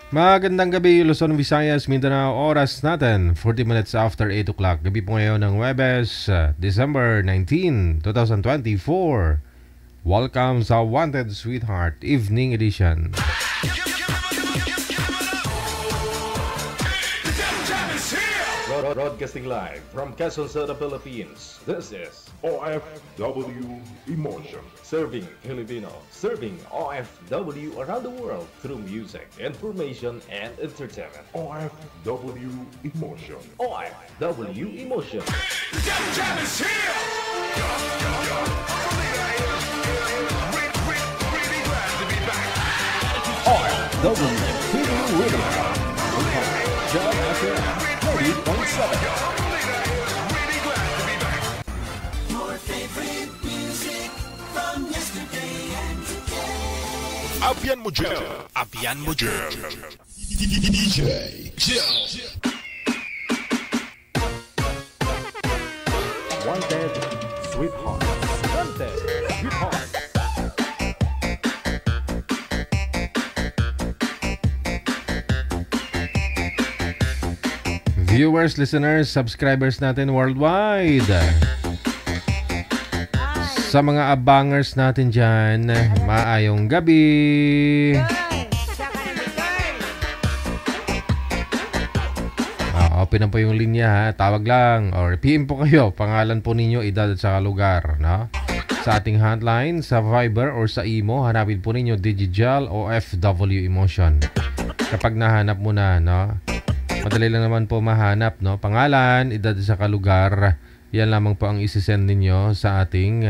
Magandang gabi, Luzon, Visayas, Mindanao. Oras natin, 40 minutes after 8 o'clock. Gabi po ngayon ng Huwebes, December 19, 2024. Welcome sa Wanted Sweetheart Evening Edition. Broadcasting live from Quezon City, Philippines. This is OFW Emotion. Serving Filipino, serving OFW around the world through music, information, and entertainment. OFW Emotion. OFW Emotion. Jam is here! Really glad to be back. OFW Radio. Jam FM 30.7. Apian mo dyan. Apian mo dyan. DJ Jam. Wanted Sweetheart. Wanted Sweetheart. Viewers, listeners, subscribers natin worldwide. Sa mga abangers natin dyan, maayong gabi. Open na po yung linya, ha? Tawag lang or PM po kayo. Pangalan po ninyo, edad at saka lugar, no? Sa ating hotline, sa Viber or sa Imo, hanapin po ninyo Digital OFW Emotion. Kapag nahanap mo na, no? Madali lang naman po mahanap, no? Pangalan, edad at saka lugar. Yan lamang po ang isi-send ninyo sa ating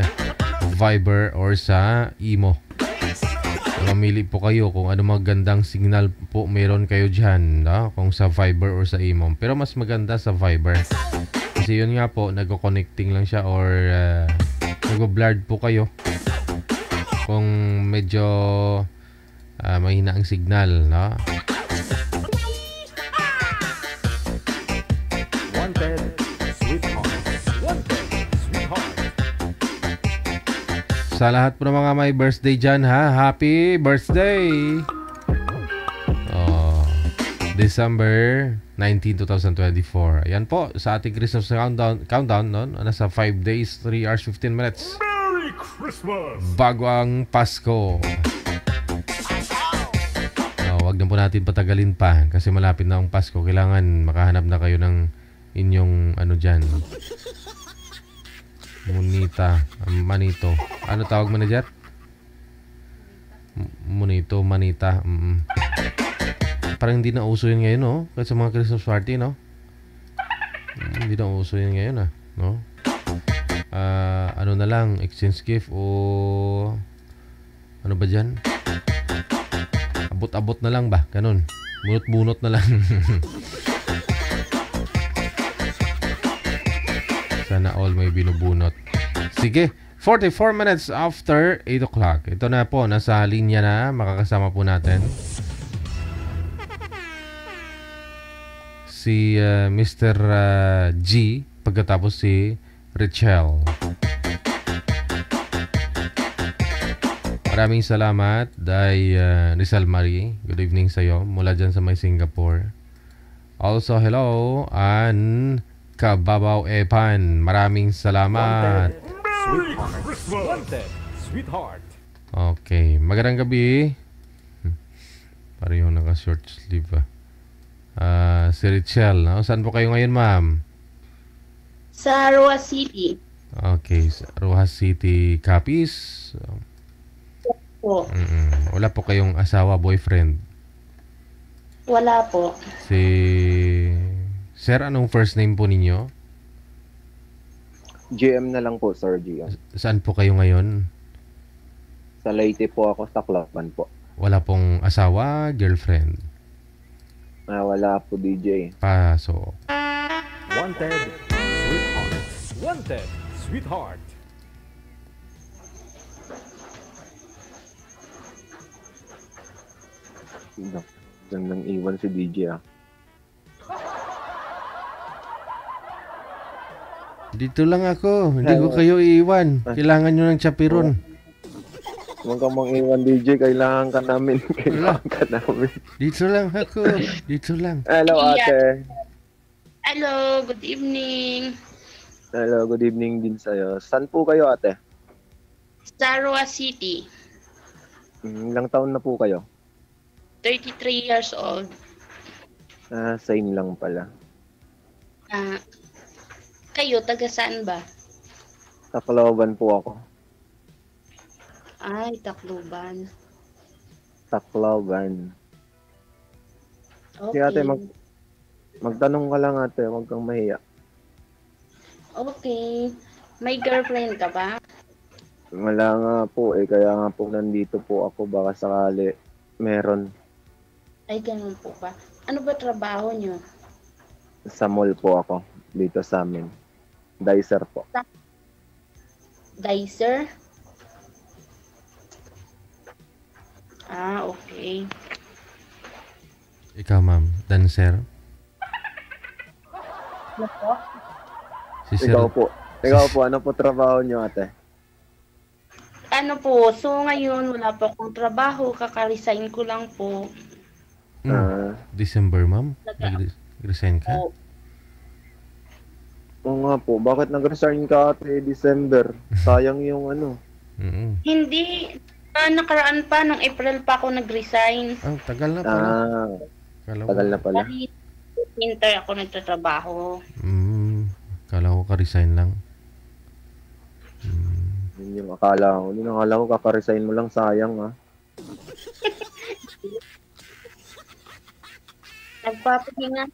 Viber or sa Imo. Mamili po kayo kung ano magandang signal po meron kayo dyan, no? Kung sa Viber or sa Imo. Pero mas maganda sa Viber. Kasi yun nga po, nagko-connecting lang siya or nag-blurred po kayo. Kung medyo mahina ang signal, no? Wanted Sweetheart. Wanted Sweetheart. Sa lahat po ng mga may birthday dyan, ha? Happy birthday! December 19, 2024. Ayan po, sa ating Christmas countdown no? Nasa 5 days, 3 hours, 15 minutes. Merry Christmas! Bago ang Pasko. Wag na po natin patagalin pa kasi malapit na ang Pasko. Kailangan makahanap na kayo ng inyong ano dyan. Monita, manito. Ano tawag, manager? Monito, manita. Parang hindi na uso yun ngayon, no? Kasi sa mga Christmas party, no? Hindi na uso yun ngayon, no? Ano na lang, exchange gift o ano ba dyan? Abot-abot na lang ba? Ganun. Bunot-bunot na lang. Sana all may binubunot. Sige, 44 minutes after 8 o'clock. Ito na po, nasa linya na. Makakasama po natin si Mr. G, pagkatapos si Richelle. Maraming salamat dahil Rizal Marie. Good evening sa iyo mula dyan sa may Singapore. Also, hello and Kababaw Epan. Maraming salamat. Sweetheart. Wanted Sweetheart. Okay, magandang gabi. Pareho naka-short sleeve. Si Richelle, no? Saan po kayo ngayon, ma'am? Sa Roas City. Okay, sa Rojas City, Capiz. Po. Wala po kayong asawa, boyfriend? Wala po. Si Sir, anong first name po ninyo? GM na lang po, Sir GM. Saan po kayo ngayon? Sa Leyte po ako, sa Tacloban po. Wala pong asawa, girlfriend? Wala po, DJ. Paso. Wanted Sweetheart. Wanted Sweetheart. Gandang iwan si DJ, Dito lang ako. Hindi ko kayo iiwan. Kailangan nyo ng chaperon. Huwag kang mang-iwan, DJ. Kailangan ka namin. Kailangan ka namin. Dito lang ako. Dito lang. Hello, ate. Hello, good evening. Hello, good evening din sa'yo. Saan po kayo, ate? Sa Roa City, Ilang taon na po kayo? 33 years old. Same lang pala. Kayo, taga saan ba? Tacloban po ako. Ay, Tacloban. Tacloban. Okay. Si ate, magtanong ka lang, ate. Huwag kang mahiya. Okay. May girlfriend ka ba? Wala nga po eh. Kaya nga po nandito po ako. Baka sakali meron. Ay, ganun po ba? Ano ba trabaho nyo? Sa mall po ako. Dito sa amin. Dicer po. Dicer? Okay. Ikaw, ma'am. Dancer. Ano po? Si Sir. Ikaw po. Ano po trabaho nyo, ate? Ano po, so ngayon wala po akong trabaho, kaka-resign ko lang po. December, ma'am? Nag-resign ka? Po. Oo nga po. Bakit nag-resign ka, ate, December? Sayang yung ano. Hindi, nakaraan pa, nung April pa ako nag-resign. Tagal na pala. Tagal na pala. Winter ako nagtatrabaho. Kala ko ka-resign lang. Yun yung akala ko. Yun yung akala ko, kaka-resign mo lang, sayang ha. Nagpapahinga.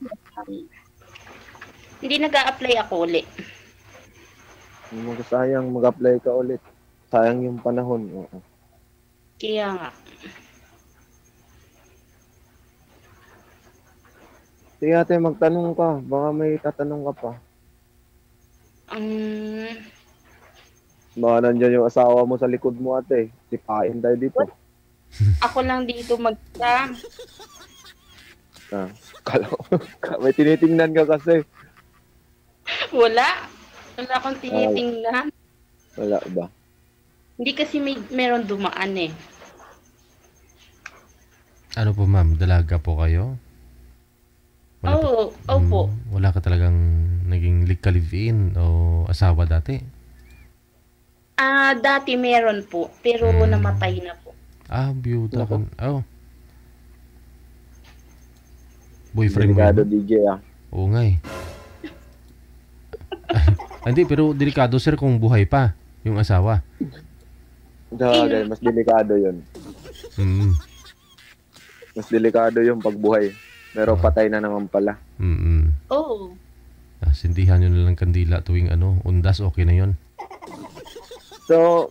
Hindi nag-a-apply ako ulit. Sayang, mag-apply ka ulit. Sayang yung panahon. Oo. Kaya nga. Sige ate, magtanong ka. Baka may tatanong ka pa. Baka nandyan yung asawa mo sa likod mo, ate. Sipain tayo dito. Ako lang dito mag-exam. Kala ko, may tinitingnan ka kasi. Wala. Wala akong tinitingnan. Wala ba? Hindi kasi meron dumaan eh. Ano po, ma'am? Dalaga po kayo? Oo, opo. Wala ka talagang naging live-in o asawa dati? Dati meron po, pero namatay na po. Byuta ka. Boyfriend mo Delikado, yun? DJ ah. Oo nga eh. Hindi, pero delikado sir kung buhay pa yung asawa. Dahil mas delikado yun. Mas delikado yung pagbuhay. Pero patay na naman pala. Oo. Sindihan nyo na lang kandila tuwing undas, okay na yun. So,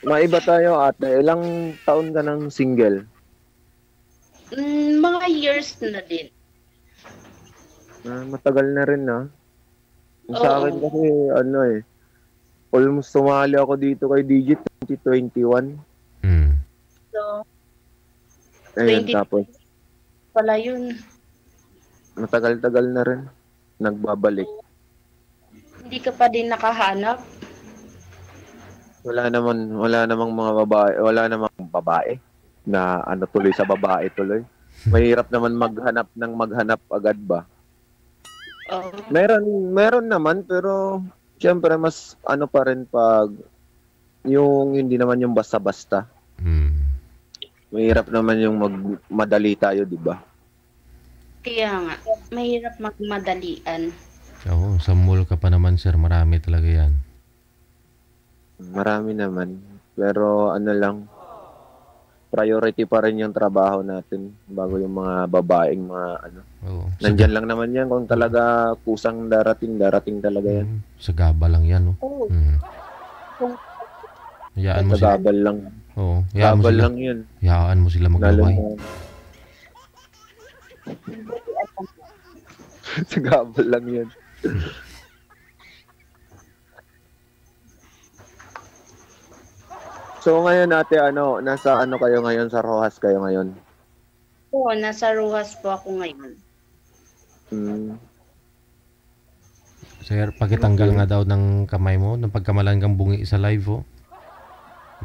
maiba tayo ate. Ilang taon ka ng single? Mga years na din. Matagal na rin na. Sa akin kasi almost sumali ako dito kay Digit 2021. So, Ayun, tapos pala yun. matagal-tagal na rin. Nagbabalik. Hindi ka pa din nakahanap. Wala namang mga babae, wala namang babae na tuloy sa babae tuloy. Mahirap naman maghanap agad ba? Meron naman pero syempre mas pa rin pag yung hindi naman yung basta-basta. Mahirap naman yung madali tayo, di ba? Kaya nga, mahirap magmadalian. Oo, sa mall ka pa naman sir, marami talaga yan. Marami naman. Pero priority pa rin yung trabaho natin bago yung mga babaeng Oo. Nandyan lang naman yan kung talaga kusang darating talaga yan. Sa gaba lang yan, no? Oo. Hayaan mo Sa sila. gabal lang. Oo, hayaan mo Gabal sila. lang yun. Hayaan mo sila Lalo maglaway. sa gabal lang yun. So ngayon ate, nasa kayo ngayon, sa Rojas kayo ngayon? Oo, nasa Rojas po ako ngayon. Sir, pakitanggal nga daw ng kamay mo, ng pagkamalan kang bungi sa live, oh.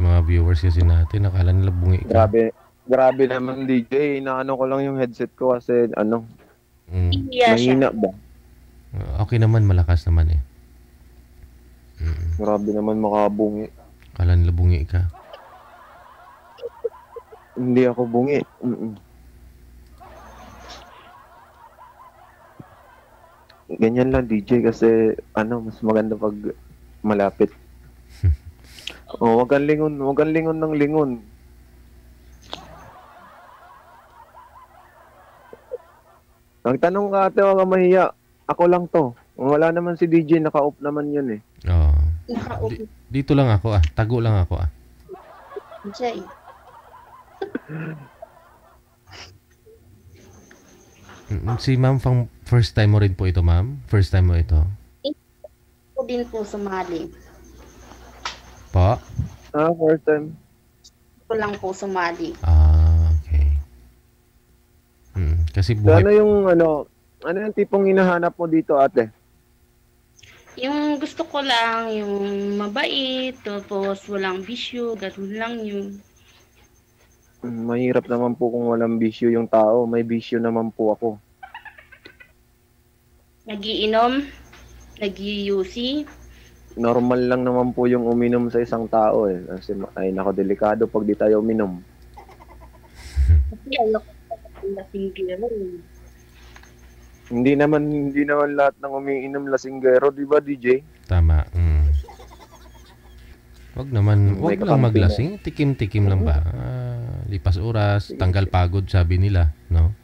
Mga viewers kasi natin, akala nila bungi ka. Grabe naman DJ, inaano ko lang yung headset ko kasi Iya siya. mahina ba? Okay naman, malakas naman eh. Grabe naman makabungi. Akala nila bungi ka. Hindi ako bungi. Ganyan lang DJ kasi mas maganda pag malapit. Wag kang lingon ng lingon. Nagtanong ka ate, wag kang mahiya. Ako lang to. Wala naman si DJ, naka-off naman yun eh. Oo. Naka-open Dito lang ako ah. Tago lang ako ah. siya eh. Si ma'am, first time mo rin po ito, ma'am? First time mo ito? Ako din po sumali. Po? First time. Ako lang po sumali. Okay. Kasi So, buhay... ano yung tipong hinahanap mo dito ate? Yung gusto ko lang, yung mabait, tapos walang bisyo, ganun lang yun. Mahirap naman po kung walang bisyo yung tao. May bisyo naman po ako. Nagiinom, nag-UC, Normal lang naman po yung uminom sa isang tao eh. Kasi ay nako, delikado pag di tayo uminom. kasi ayoko lasing gero. Hindi naman lahat ng umiinom lasinggero, di ba DJ? Tama. Wag lang May kakampi maglasing. Tikim-tikim lang ba? Lipas oras, tanggal pagod, sabi nila, no?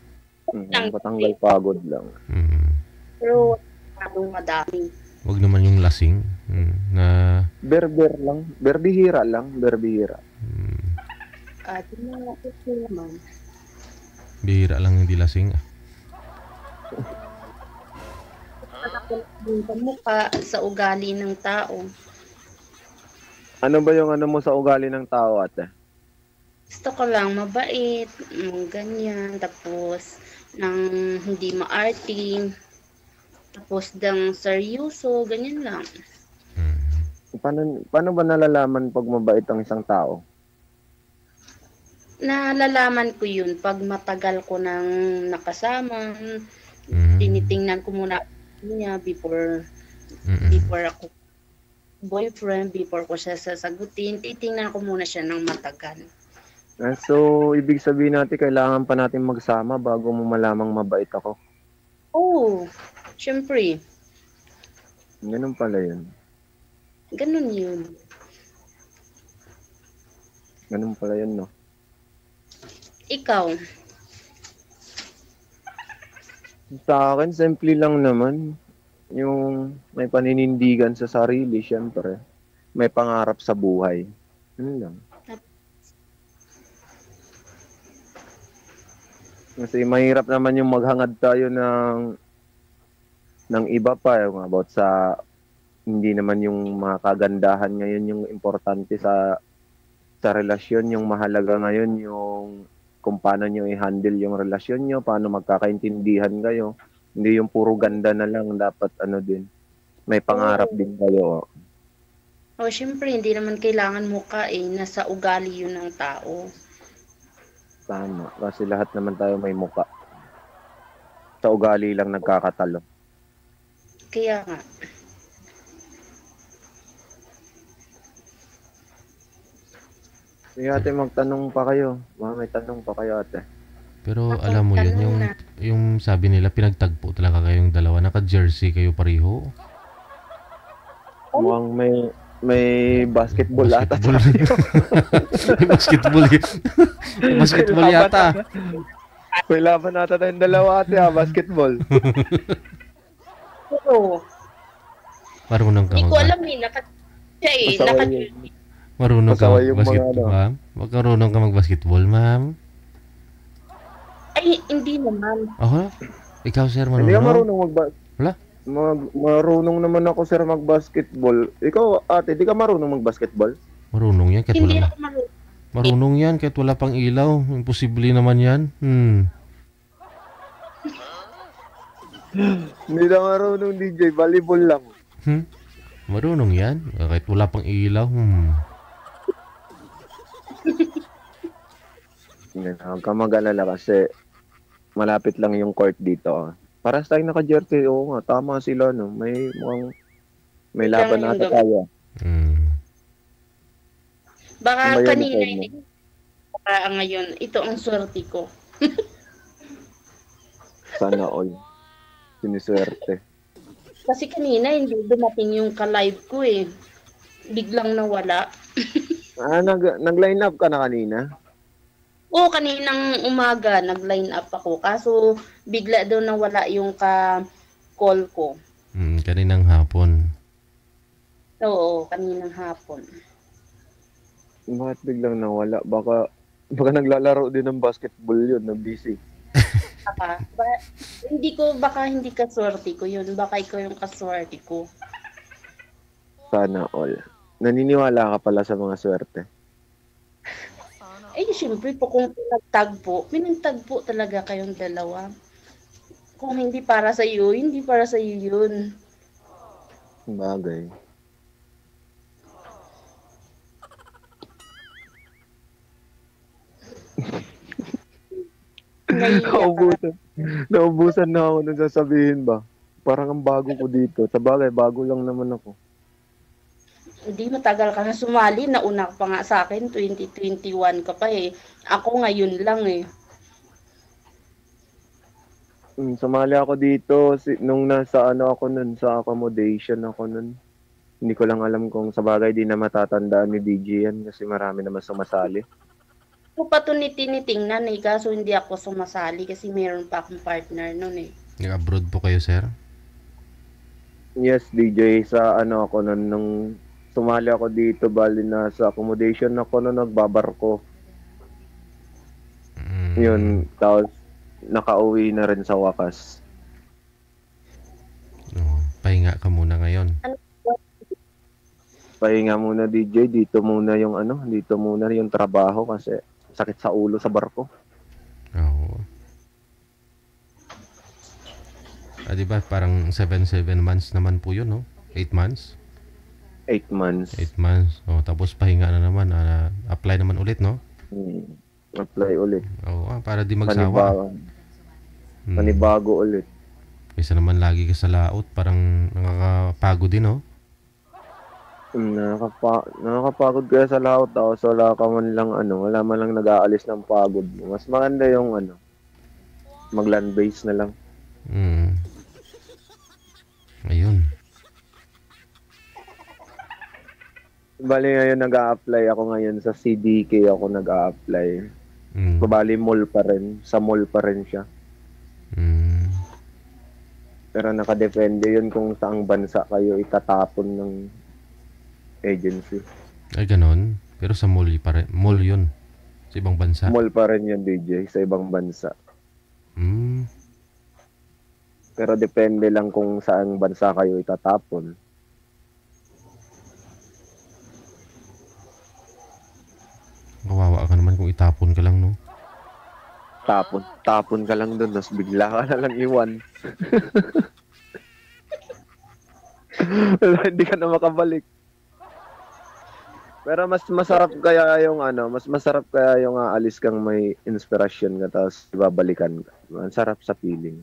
Patanggal pagod lang. Pero masyadong madami. Wag naman yung lasing. Na Berber lang. Berbihira lang. Berbihira. At yung mga ito naman. bihira lang hindi lasing. Yung mukha sa ugali ng tao. Ano ba yung mo sa ugali ng tao ate? Gusto ko lang mabait, ganyan, tapos nang hindi maarting, tapos dang seryoso, ganyan lang. Paano ba nalalaman pag mabait ang isang tao? Nalalaman ko yun pag matagal ko nang nakasama, tinitingnan ko muna niya before ako boyfriend, before ko siya sasagutin, titingnan ko muna siya ng matagal. So, ibig sabihin natin, kailangan pa natin magsama bago mo malamang mabait ako. Oo, syempre. Ganun pala yun. Ganun yun. Ganun pala yun, no? Ikaw, Sa akin, simple lang naman. Yung may paninindigan sa sarili, syempre. May pangarap sa buhay. Ano lang. Kasi mahirap naman yung maghangad tayo ng iba pa. Yung about sa hindi naman yung mga kagandahan ngayon yung importante sa relasyon. Yung mahalaga ngayon yung kung paano nyo i-handle yung relasyon nyo, paano magkakaintindihan kayo. Hindi yung puro ganda na lang, dapat din. May pangarap din kayo. syempre hindi naman kailangan mukha nasa ugali yun ng tao. Tama, kasi lahat naman tayo may muka. Sa ugali lang nagkakatalo. Kaya nga. Sige ate, magtanong pa kayo. May tanong pa kayo ate. Pero alam mo yun, yung sabi nila, pinagtagpo talaga kayong dalawa. Naka-jersey kayo pareho. Mukhang may basketball ata tayo. May basketball. Basketball yata. May laban ata tayong dalawa ate basketball. Oo. Marunong ka Hindi ko alam Marunong ka Pasaway yung mag-basketball, ma'am? Marunong ka mag-basketball, ma'am? Ay, hindi naman. Ako? Ikaw, sir, marunong? Hindi ka marunong Wala? Marunong naman ako sir mag-basketball. Ikaw ate, di ka marunong mag-basketball? Marunong yan kahit Hindi wala. ako marunong. Marunong yan kahit wala pang ilaw. Imposible naman yan. Hindi na marunong DJ, volleyball lang. Marunong yan kahit wala pang ilaw. Hindi na. Huwag kang mag-alala kasi malapit lang yung court dito. Para sa tayong naka-jersey, oo nga, tama sila, no? May laban na ata tayo. Baka Ano ba yun, kanina, uniform mo? hindi. Baka ngayon, ito ang swerte ko. Sana all. Siniswerte. Kasi kanina, hindi dumating yung ka-live ko eh. Biglang nawala. Nag-line up ka na kanina? Oo, kaninang umaga, nag-line up ako. Kaso, bigla daw nawala yung ka-call ko. Kaninang hapon. Oo, kaninang hapon. Bakit biglang nawala? Baka naglalaro din ng basketball yun, na busy. Baka hindi kaswerte ko yun. Baka ikaw yung kaswerte ko. Sana all. Naniniwala ka pala sa mga swerte. Eh, syempre po, kung pinagtagpo talaga kayong dalawa. Kung hindi para sa iyo, hindi para sa iyo yun. Bagay. Naubusan na ako nung sasabihin ba. Parang ang bago ko dito. Sa bagay, bago lang naman ako. Hindi, matagal ka na sumali. Nauna ka pa nga sa akin, 2021 ka pa eh. Ako ngayon lang eh. Sumali ako dito nung nasa ako nun, sa accommodation ako nun. Hindi ko lang alam kung sa bagay di na matatandaan ni DJ yan kasi marami naman sumasali. Ako pa ito tinitingnan eh, kaso hindi ako sumasali kasi meron pa akong partner nun eh. Nag-abroad po kayo, sir? Yes, DJ, sa ako nun, nung sumali ako dito, bali na sa accommodation ako nun, nagbabarko. Yun, tapos nakauwi na rin sa wakas. Pahinga ka muna ngayon. Pahinga muna DJ, dito muna yung trabaho kasi sakit sa ulo sa barko. Oo. Diba parang 7 months naman po yun, no? 8 months? 8 months. 8 months. Tapos pahinga na naman. Apply naman ulit, no? Apply ulit. Oo, para di magsawa. Panibago ulit. Kaysa naman lagi ka sa laot, parang nakakapagod din, no? Nakakapagod kaya sa laot tapos wala ka man lang wala man lang nag-aalis ng pagod mo. Mas maganda yung mag-land base na lang. Ayun. Bali ngayon nag-a-apply ako ngayon sa CDK ako nag-a-apply. Bali mall pa rin. Sa mall pa rin siya. Pero nakadepende yun kung saang bansa kayo itatapon ng agency. Ay, ganon. Pero sa mall pa rin. Mall yun. Sa ibang bansa. Mall pa rin yun, DJ. Sa ibang bansa. Pero depende lang kung saang bansa kayo itatapon. Kawawa ka naman kung itapon ka lang, no? Tapon ka lang doon, tapos bigla ka na lang iwan. Hindi ka na makabalik. Pero mas masarap kaya yung aalis kang may inspirasyon ka tapos ibabalikan ka. Ang sarap sa feeling.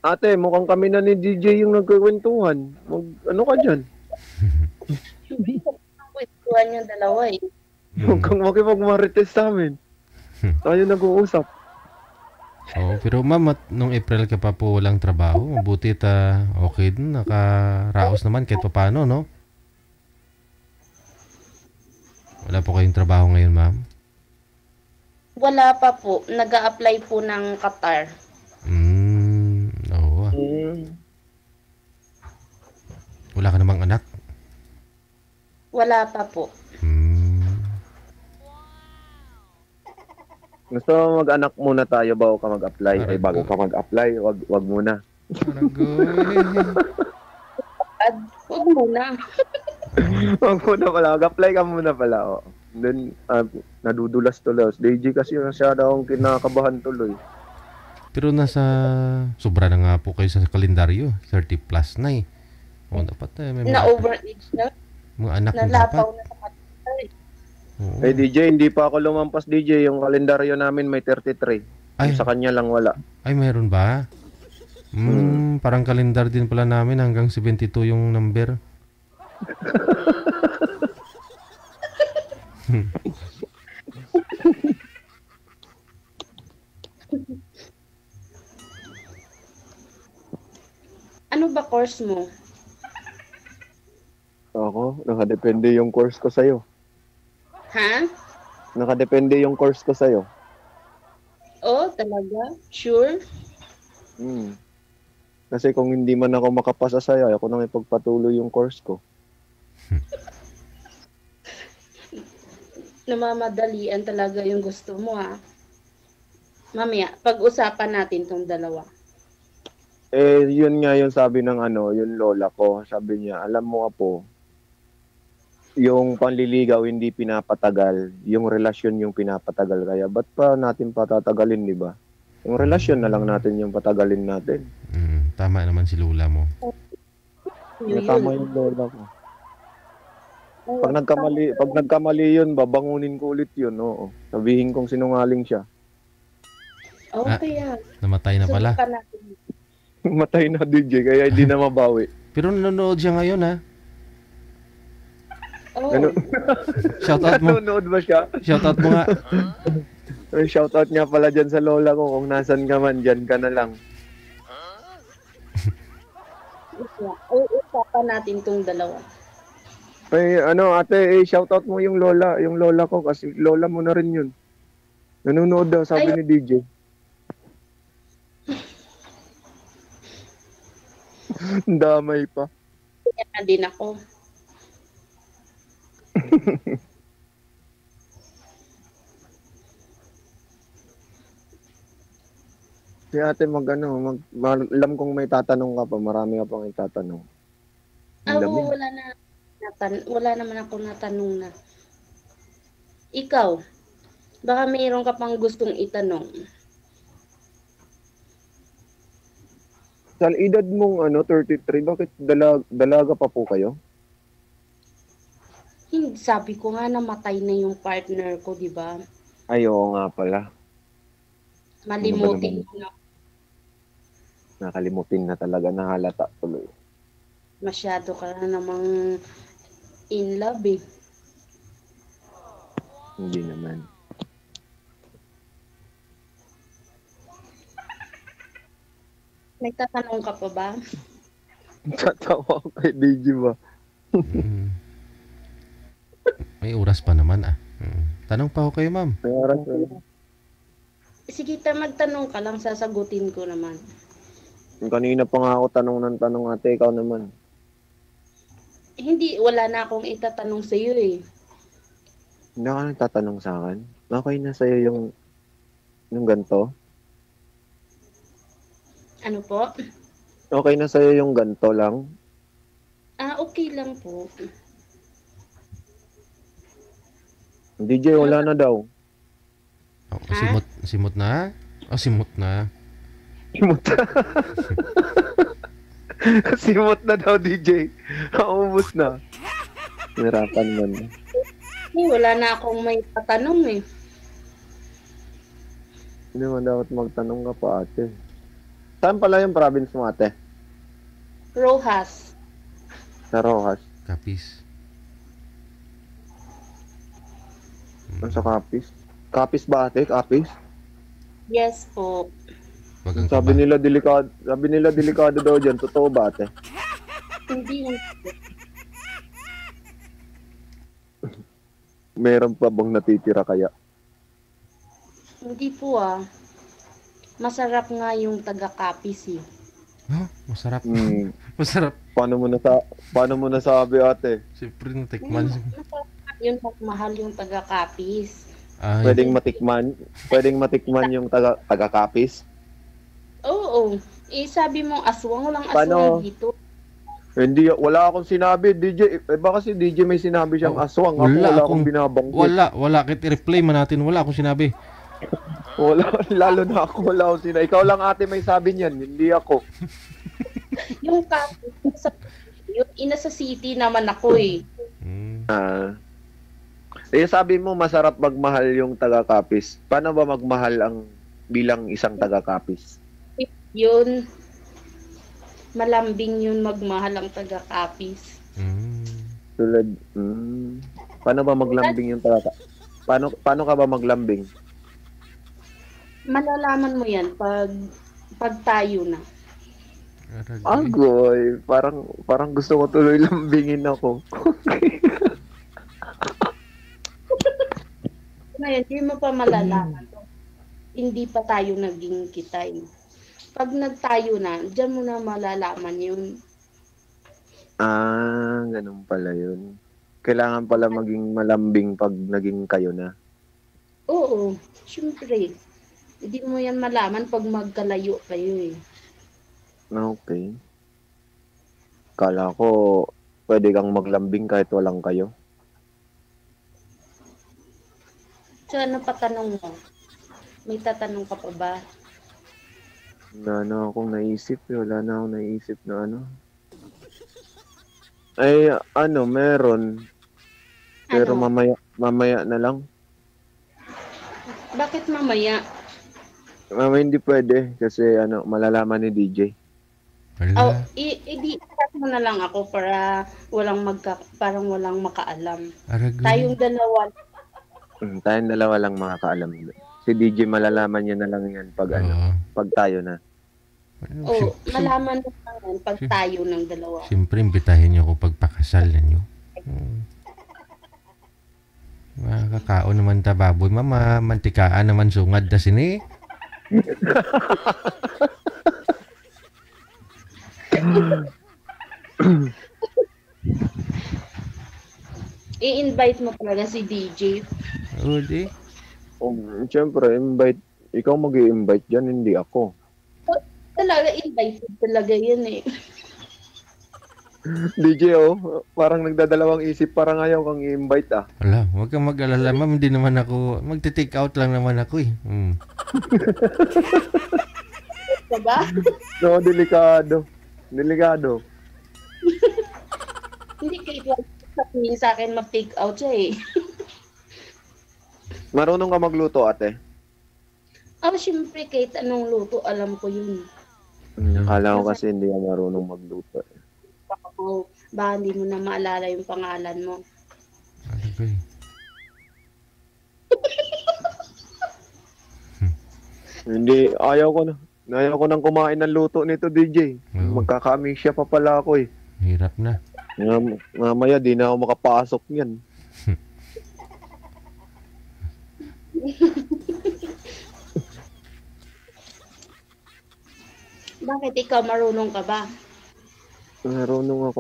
Ate, mukhang kami na ni DJ yung nagkukwentuhan. Ano ka dyan? Hindi ko kwentuhan yung dalawa eh. Huwag kang makipagmarites sa amin. Tayo nag-uusap. Pero ma'am, nung April ka pa po walang trabaho, mabuti okay din, nakaraos naman kahit pa paano, no? Wala po kayong trabaho ngayon, ma'am? Wala pa po. Nag-a-apply po ng Qatar. Oo. Wala ka namang anak? Wala pa po. Gusto mo mag-anak muna tayo bago ka mag-apply? Ay, bago ka mag-apply, wag muna. Wag muna. Wag muna pala. Mag-apply ka muna pala. Oh. Then, nadudulas tuloy. DJ kasi masyado akong kinakabahan tuloy. Pero sobra na nga po kayo sa kalendaryo. 30 plus na eh. O, dapat may Na mga, overage na. mga anak mo dapat. Nalapaw na sa kanila. Oo. Eh DJ, hindi pa ako lumampas DJ. Yung kalendaryo namin may 33. Ay. Yung sa kanya lang wala. Ay, mayroon ba? Parang kalendar din pala namin hanggang 72 yung number. Ano ba course mo? Ako, nakadepende yung course ko sa'yo. Ha? Nakadepende yung course ko sa'yo. Oh, talaga? Sure? Kasi kung hindi man ako makapasa sa'yo, ako nang ipagpatuloy yung course ko. Namamadalian talaga yung gusto mo, ha? Mamaya, pag-usapan natin tong dalawa. Eh, yun nga yung sabi ng yung lola ko. Sabi niya, alam mo po, yung panliligaw hindi pinapatagal, yung relasyon yung pinapatagal. Kaya ba't pa natin patatagalin, di ba? Yung relasyon na lang natin yung patagalin natin. Tama naman si Lola mo. Tama yung lola ko. Pag nagkamali yun, babangunin ko ulit yun, oo. Sabihin kong sinungaling siya. Okay, Namatay na pala. Subukan natin. Matay na DJ, kaya hindi na mabawi. Pero nanonood siya ngayon, ha? Oh, Shoutout mo. Nanonood ba siya? Shoutout mo nga. Shoutout niya pala dyan sa lola ko. Kung nasan ka man, dyan ka na lang. usapan natin tong dalawa. Ay, ate, shoutout mo yung lola ko kasi lola mo na rin yun. Nanonood daw, sabi ni DJ. Damay pa. Kaya din ako. Si ate alam kong may tatanong ka pa, marami ka pang itatanong. Ang dami. Wala naman ako natanong na. Ikaw, baka mayroon ka pang gustong itanong. Sa edad mong 33, bakit dalaga pa po kayo? Hindi, sabi ko nga namatay na yung partner ko, di ba? Ay, oo nga pala. Malimutin ko na. Nakalimutin na talaga, nahalata tuloy. Masyado ka na namang in love eh. Hindi naman. Nagtatanong ka pa ba? Tatawa ko kay DJ ba? May oras pa naman, Tanong pa ako kayo, ma'am. May oras na. Sige, magtanong ka lang, sasagutin ko naman. Kanina pa nga ako tanong ng tanong ate, ikaw naman. Hindi, wala na akong itatanong sa iyo eh. Hindi ka nagtatanong sa akin. Okay na sa'yo yung ganto? Ano po? Okay na sa'yo yung ganto lang? Okay lang po. DJ, wala na daw. Oh, simot na? Simot na. Simot na. Simot na daw, DJ. Naubos na. Nahirapan man. Wala na akong may tatanong eh. Hindi mo dapat magtanong ka pa, ate. Saan pala yung province mo, ate? Rojas. Sa Rojas. Kapis. Sa Capiz. Capiz ba, ate? Capiz? Yes po. Sabi nila delikado daw dyan. Totoo ba, ate? Hindi. Meron pa bang natitira kaya? Hindi po Masarap nga yung taga-Capiz eh. Masarap. Hmm. Masarap. Paano mo nasabi, ate? Siyempre, natikman. Yun mahal yung taga-Capiz. Pwedeng matikman yung taga-Capiz? Oo. Sabi mo aswang, walang aswang dito. Hindi, wala akong sinabi, DJ. Baka si DJ may sinabi siyang aswang. Wala akong binabanggit. Wala. Kahit i-replay man natin, wala akong sinabi. Wala, lalo na ako, wala akong sinabi. Ikaw lang, ate, may sabi niyan, hindi ako. Yung Capiz, Yung ina sa city naman ako eh. Sabi mo masarap magmahal yung taga-Capiz. Paano ba magmahal ang bilang isang taga-Capiz? Yun, malambing yun magmahal ang taga-Capiz. Tulad, paano ba maglambing yung taga-Capiz? Paano ka ba maglambing? Malalaman mo yan pag tayo na. Agoy, parang gusto ko tuloy lambingin ako. Ngayon, hindi mo pa malalaman. Hindi pa tayo naging kita. Pag nagtayo na, diyan mo na malalaman yun. Ganun pala yun. Kailangan pala maging malambing pag naging kayo na. Oo, syempre. Hindi mo yan malaman pag magkalayo kayo eh. Okay. Kala ko, pwede kang maglambing kahit walang kayo. So, ano pa tanong mo? May tatanong ka pa ba? Wala na akong naisip. Wala na akong naisip na ano. Ay, meron. Pero mamaya na lang. Bakit mamaya? Mamaya hindi pwede kasi malalaman ni DJ. Oh, i-chat mo na lang ako para parang walang makaalam. Tayong dalawa. Tayong dalawa lang makakaalam. Si DJ malalaman niya na lang yan pag pag tayo na. Malaman mo lang yan pag tayo ng dalawa. Siyempre, imbitahin niyo ako pagpakasal ninyo. Makakao naman ta baboy, mama. Mantikaan naman sungad na sini. I-invite mo talaga si DJ. Oo, di. Siyempre, invite. Ikaw mag-i-invite dyan, hindi ako. Talaga, invited talaga yun eh. DJ, parang nagdadalawang isip, parang ayaw kang i-invite Wala, huwag kang mag-alala, ma'am. Hindi naman ako, magte-take out lang naman ako eh. Diba? No, delikado. Delikado. Hindi kayo sabihin sa akin mag-take out siya eh. Marunong ka magluto, ate? Siyempre kahit anong luto, alam ko yun. Akala ko kasi hindi ka marunong magluto. Baka hindi mo na maalala yung pangalan mo. Okay. Hindi, ayaw ko na. Ayaw ko nang kumain ng luto nito, DJ. Magkaka-amnesia pa pala ako eh. Hirap na. Mamaya, di na ako makapasok yan. Bakit ikaw marunong ka ba? Marunong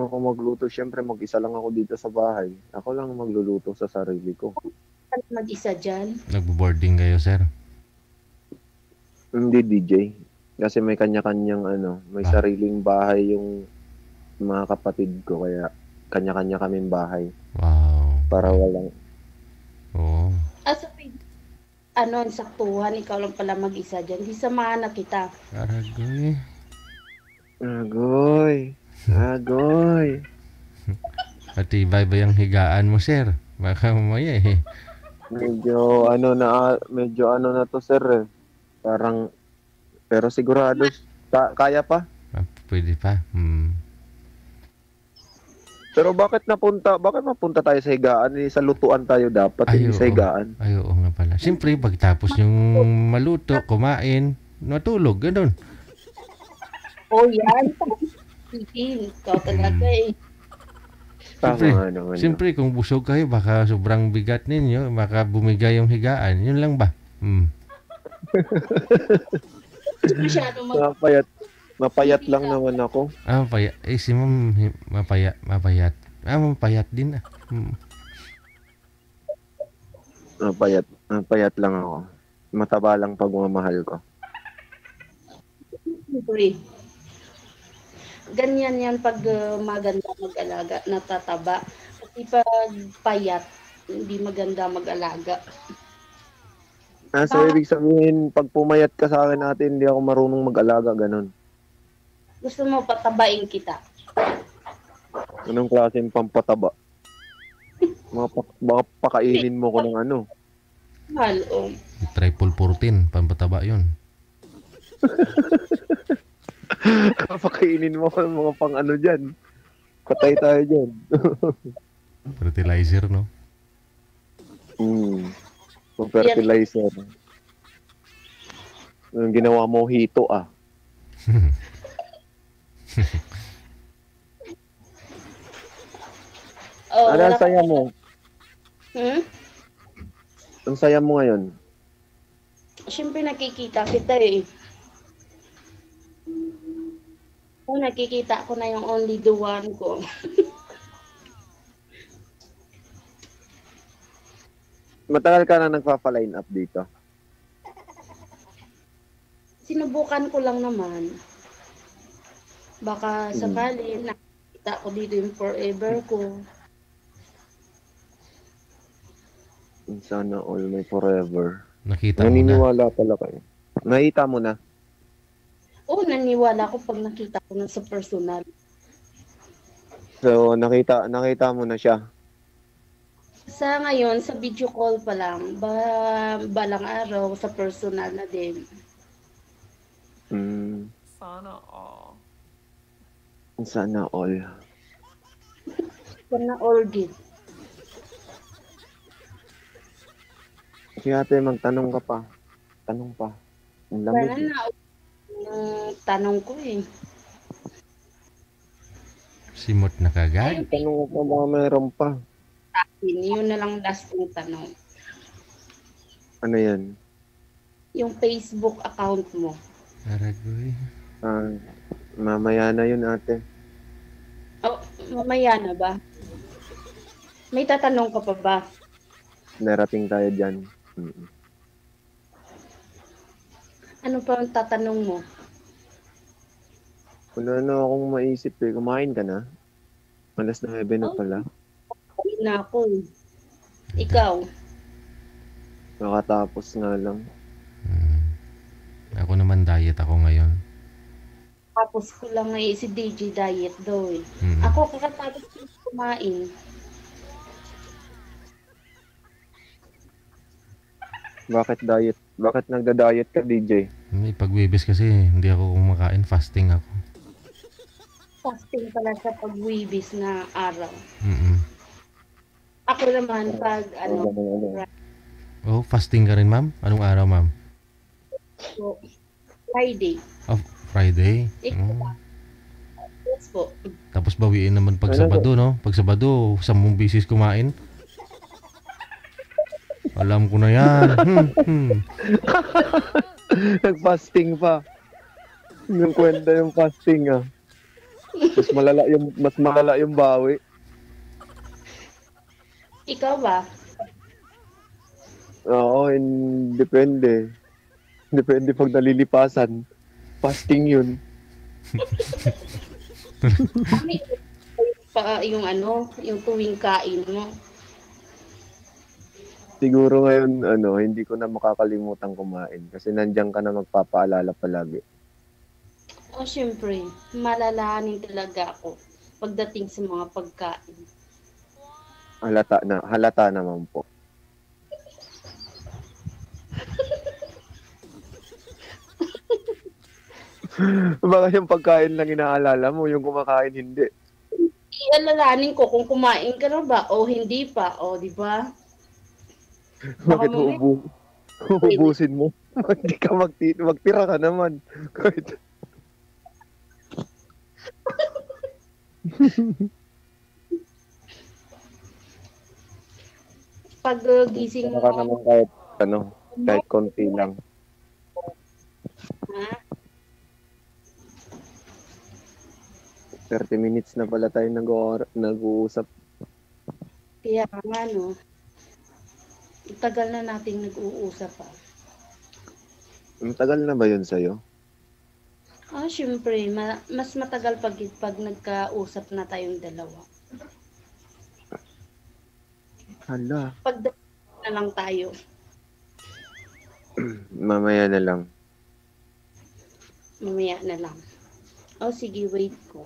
ako magluto. Siyempre, mag-isa lang ako dito sa bahay. Ako lang magluluto sa sarili ko. Mag-isa dyan? Nagbo-boarding kayo, sir? Hindi, DJ. Kasi may kanya-kanyang may sariling bahay yung mga kapatid ko. Kaya kanya-kanya kaming bahay. Wow. Para walang... Oo. Saktuhan, ikaw lang pala mag-isa dyan. Di samahan na kita. Agoy. Pati ba yung higaan mo, sir? Baka mamaya eh. Medyo na to, sir eh. Parang, pero sigurado, kaya pa. Pwede pa. Pero bakit mapunta tayo sa higaan? Sa lutuan tayo dapat, hindi sa higaan. Ay, oo nga pala. Siyempre, pagtapos yung maluto, kumain, matulog, ganun. Yan. Ikaw talaga eh. Siyempre, kung busog kayo, baka sobrang bigat ninyo, baka bumigay yung higaan. Yun lang ba? Mapayat lang naman ako. Mapayat. Si ma'am, mapayat. Mapayat din . Mapayat lang ako. Mataba lang pagmamahal ko. Siyempre. Ganyan yan pag maganda mag-alaga, natataba. Kasi pag payat, hindi maganda mag-alaga. So, ibig sabihin, pag pumayat ka sa akin natin, hindi ako marunong mag-alaga, ganun. Gusto mo patabain kita? Anong klaseng pampataba? Mga pakainin mo ko ng ano. Mahal, oh. Triple 14, pampataba yun. Pakainin mo ko ng mga pang ano dyan. Patay tayo dyan. Fertilizer, no? Pang fertilizer. Ang ginawa mo, hito ah. Oh, Ano ang saya mo? Ang saya mo ngayon? Siyempre nakikita kita eh. Oh, nakikita ko na yung only the one ko. Matagal ka na nagpapa-line up dito? Sinubukan ko lang naman. Baka sakali nakita ko dito yung forever ko. Sana all may forever. Nakita mo na. Naniniwala pala kayo. Nakita mo na. Oo, naniwala ko pag nakita ko na sa personal. So, nakita mo na siya. Sa ngayon, sa video call pa lang, balang araw sa personal na din. Sana all. Sana all. Sana all good. Kasi ate, magtanong ka pa. Tanong pa. Ang lamig. Sana na yung tanong ko eh. Simot na kagad. Tanong ko pa baka mayroon pa. Yun na lang last kong tanong. Ano yan? Yung Facebook account mo. Aragoy. Mamaya na yun ate. Oh, mamaya na ba? May tatanong ka pa ba? Narating tayo dyan. Ano pa ang tatanong mo? Wala na akong maisip eh. Kumain ka na? Alas 9 na pala. Hindi na ako eh. Ikaw? Nakatapos nga lang. Ako naman diet ako ngayon. Tapos ko lang eh, si DJ diet daw eh. Ako kakatapos ko kumain. Bakit diet? Bakit nagda-diet ka, DJ? May pagbibis kasi hindi ako kumakain. Fasting ako. Fasting pala sa pagwibis na araw. Mm-mm. Ako naman pag Oh, fasting ka rin, ma'am? Anong araw, ma'am? so, Friday. Oh, Friday. Ikaw Oh. ba? Yes po. Tapos bawiin naman pag Sabado, no? Pag Sabado, 10 bisis kumain. Alam ko na yan. Nag-fasting pa. Yung kwenta yung fasting ah. Mas malala yung bawi. Ikaw ba? Oo, depende. Depende pag nalilipasan. Fasting yun. Yung yung tuwing kain mo. Siguro ngayon, hindi ko na makakalimutan kumain. Kasi nandiyan ka na magpapaalala palagi. Oh, syempre, malalahanin talaga ako pagdating sa mga pagkain. Halata naman po. Baka yung pagkain lang inaalala mo, yung kumakain hindi. Ialalahanin ko kung kumain ka na ba o hindi pa, o di ba? Bakit uubusin mo? Hindi ka magtira ka naman. Kahit... Pag gising mo, ka naman kahit konti lang. ha? 30 minutes na pala tayo nag-uusap. Kaya nga, no? Tagal na nating nag-uusap pa. Matagal na ba yun sa'yo? Ah, syempre, mas matagal pag nagkausap na tayong dalawa. Hala. Pag na lang tayo. Mamaya na lang. Mamaya na lang. Oh, sige, wait ko.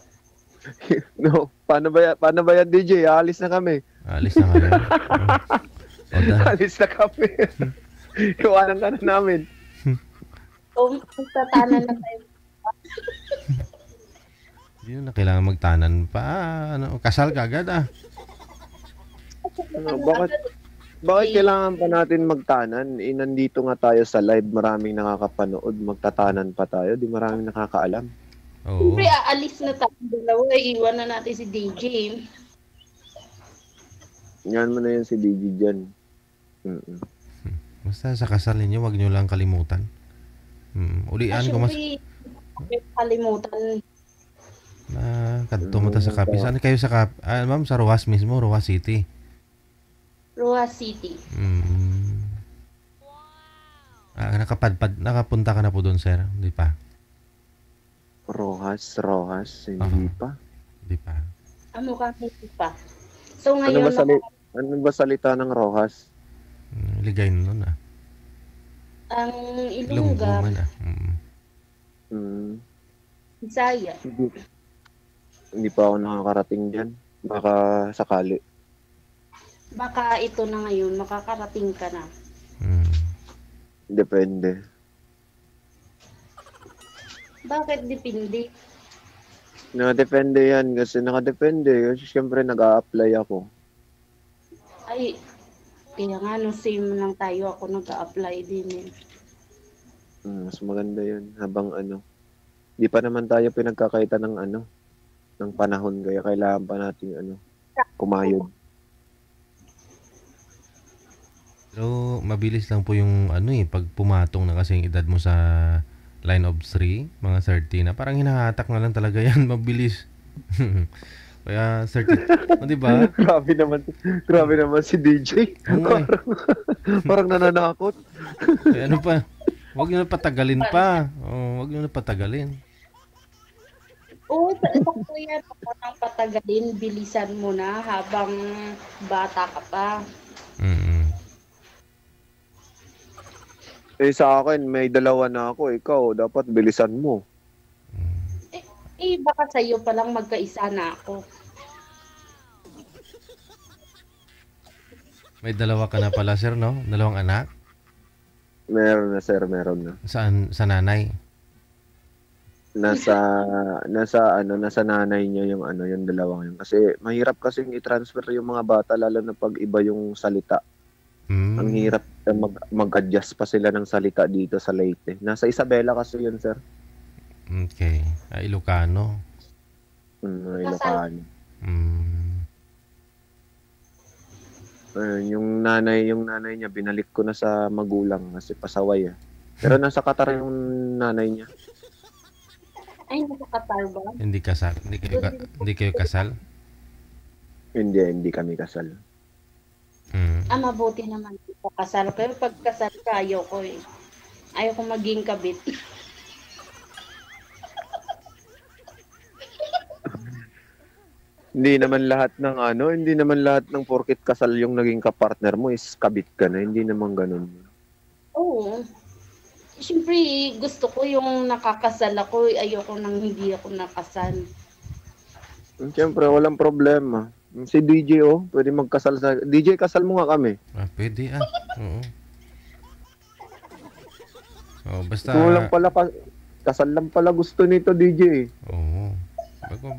No, paano ba yan, DJ? Alis na kami. Alis na kayo. Alis na kami. Iwanan ka na namin. Kung magtatanan na tayo. Hindi na kailangan magtanan pa. Kasal ka agad Bakit kailangan pa natin magtanan? Nandito nga tayo sa live, maraming nakakapanood, magtatanan pa tayo, di maraming nakakaalam. Oo. Siyempre, aalis na tayo dalawa. Iwan na natin si DJ. Yan mo na yun si DJ dyan. Basta sa kasal ninyo, wag nyo lang kalimutan. Ulian ko mas... Siyempre, kalimutan. Kadto mo ta sa Capiz. Ano kayo sa ma'am, sa Rojas mismo, Rojas City? Rojas City. Nakapunta ka na po doon, sir? Hindi pa? Rojas, hindi pa. Hindi pa. Hindi pa. So ngayon, ano ba salita ng Rojas? Ligay nun ang Ilongga, Bisaya. Hindi pa ako nakakarating dyan. Baka sakali. Baka ito na ngayon, makakarating ka na. Depende. Bakit depende? Nakadepende yan kasi nakadepende. Kasi syempre nag-a-apply ako. Ay, kaya nga no, same lang tayo. Ako nag-a-apply din eh. Mas maganda yun. Habang di pa naman tayo pinagkakaitan ng panahon. Kaya kailangan pa natin kumayod. Pero mabilis lang po yung pag pumatong na kasi yung edad mo sa line of 3, mga 30 na. Parang hinahatak na lang talaga yan. Mabilis. Kaya 30, di ba? Grabe naman si DJ. Parang nananakot. Kaya pa? Huwag nyo na patagalin pa. Huwag nyo na patagalin. Oo, sakto yan. Huwag nang patagalin. Bilisan mo na habang bata ka pa. Sa akin, may 2 na ako. Ikaw, dapat bilisan mo. Baka sa'yo palang magkaisa na ako. May 2 ka na pala, sir, no? 2 anak? Meron na, sir. Meron na. Saan? Sa nanay? Nasa nanay niya yung yung 2 yun. Kasi mahirap kasing i-transfer yung mga bata, lalo na pag iba yung salita. Ang hirap mag-adjust pa sila ng salita dito sa Leyte. Nasa Isabela kasi yun, sir. Okay. Ilocano. Ilocano. Yung nanay niya, binalik ko na sa magulang kasi pasaway. Pero nasa Qatar yung nanay niya. Ay, nasa Qatar ba? Hindi kasal. Hindi kayo kasal? Hindi kami kasal. Mabuti naman po kasal. Pero pag kasal ka, ayaw ko eh. Ayaw ko maging kabit. Hindi naman lahat ng porket kasal yung naging kapartner mo is kabit ka na. Hindi naman ganun. Oo. Siyempre, gusto ko yung nakakasal ako. Ayoko nang hindi ako nakasal. Siyempre, walang problema. Si DJ, pwede magkasal sa... DJ, kasal mo nga kami. Pwede Oo. Basta... Kasal lang pala gusto nito, DJ. Oo.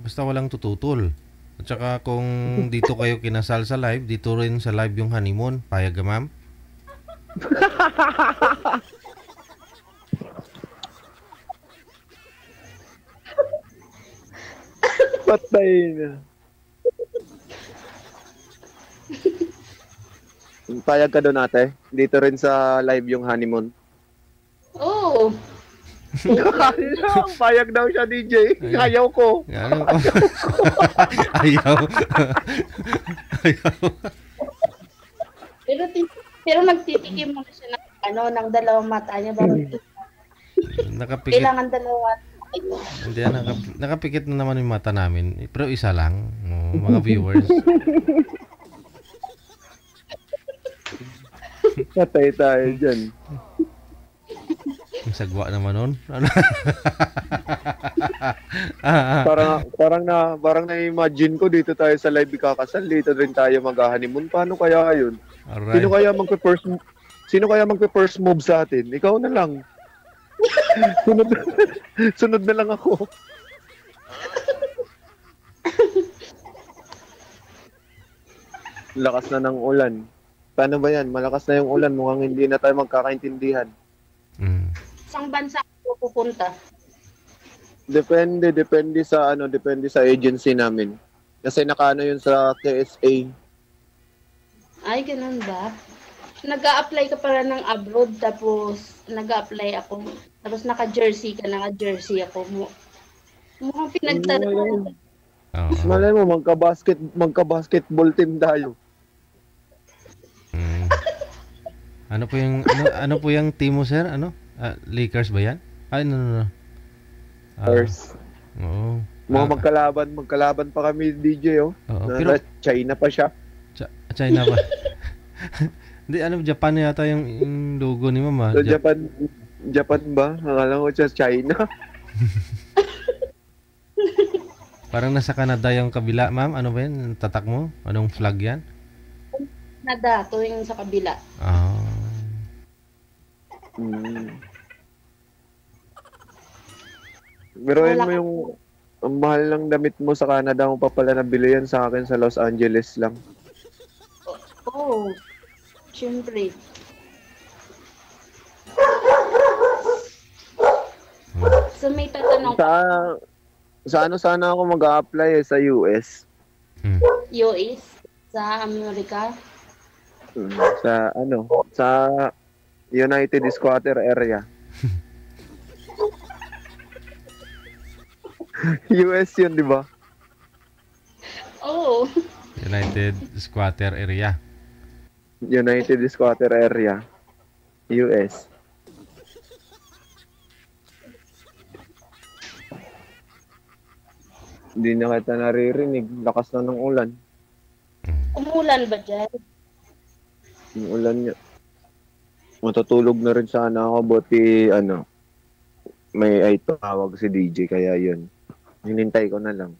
Basta walang tututol. At saka kung dito kayo kinasal sa live, dito rin sa live yung honeymoon. Payag ka, ma'am? Patay na. Payag ka doon, ate? Dito rin sa live yung honeymoon. Oo. Payag daw siya, DJ. Ayaw ko. Ayaw. Pero nagtitikim mo na siya ng 2 mata niya. Nakapikit. Kailangan 2. Hindi, nakapikit na naman yung mata namin. Pero isa lang, mga viewers. Patay tayo dyan. Yung sagwa naman nun. Ano? Parang na-imagine ko dito tayo sa live ikakasal, dito rin tayo mag-honeymoon. Paano kaya yun? Alright. Sino kaya magpe-first move sa atin? Ikaw na lang. Sunod na lang ako. Lakas na ng ulan. Paano ba yan? Malakas na yung ulan. Mukhang hindi na tayo magkakaintindihan. Isang bansa ako pupunta. Depende sa agency namin. Kasi nakaano yun sa KSA. Ay, ganun ba? Nag-a-apply ka para ng abroad, tapos nag-a-apply ako. Tapos naka-jersey ako. Mukhang pinagtatanan. Malay mo, magka-basketball team tayo. Ano po yung team mo, sir? Ano? Lakers ba yan? Ay, no. First. Oo. Magkalaban pa kami, DJ, oh. Pero China pa siya. China ba? Hindi, Japan na yata yung logo ni Mama. So, Japan ba? Akala ko siya China. Parang nasa Canada yung kabila, ma'am. Ano ba yan? Tatak mo? Anong flag yan? Canada, to yung sa kabila. Biruin mo yung ang mahal ng damit mo sa Canada mo pa pala nabili yan sa akin sa Los Angeles lang. Oh, syempre. So may tatanong Sana ako mag-a-apply sa US. US sa Amerika. Sa United Squatter Area. US yun, di ba? Oh. United Squatter Area. United Squatter Area. US. Hindi na kita naririnig. Lakas na ng ulan. Umulan ba dyan? Yung ulan niya. Matutulog na rin sana ako. Buti, may ay tawag si DJ. Kaya yun. Hinintay ko na lang.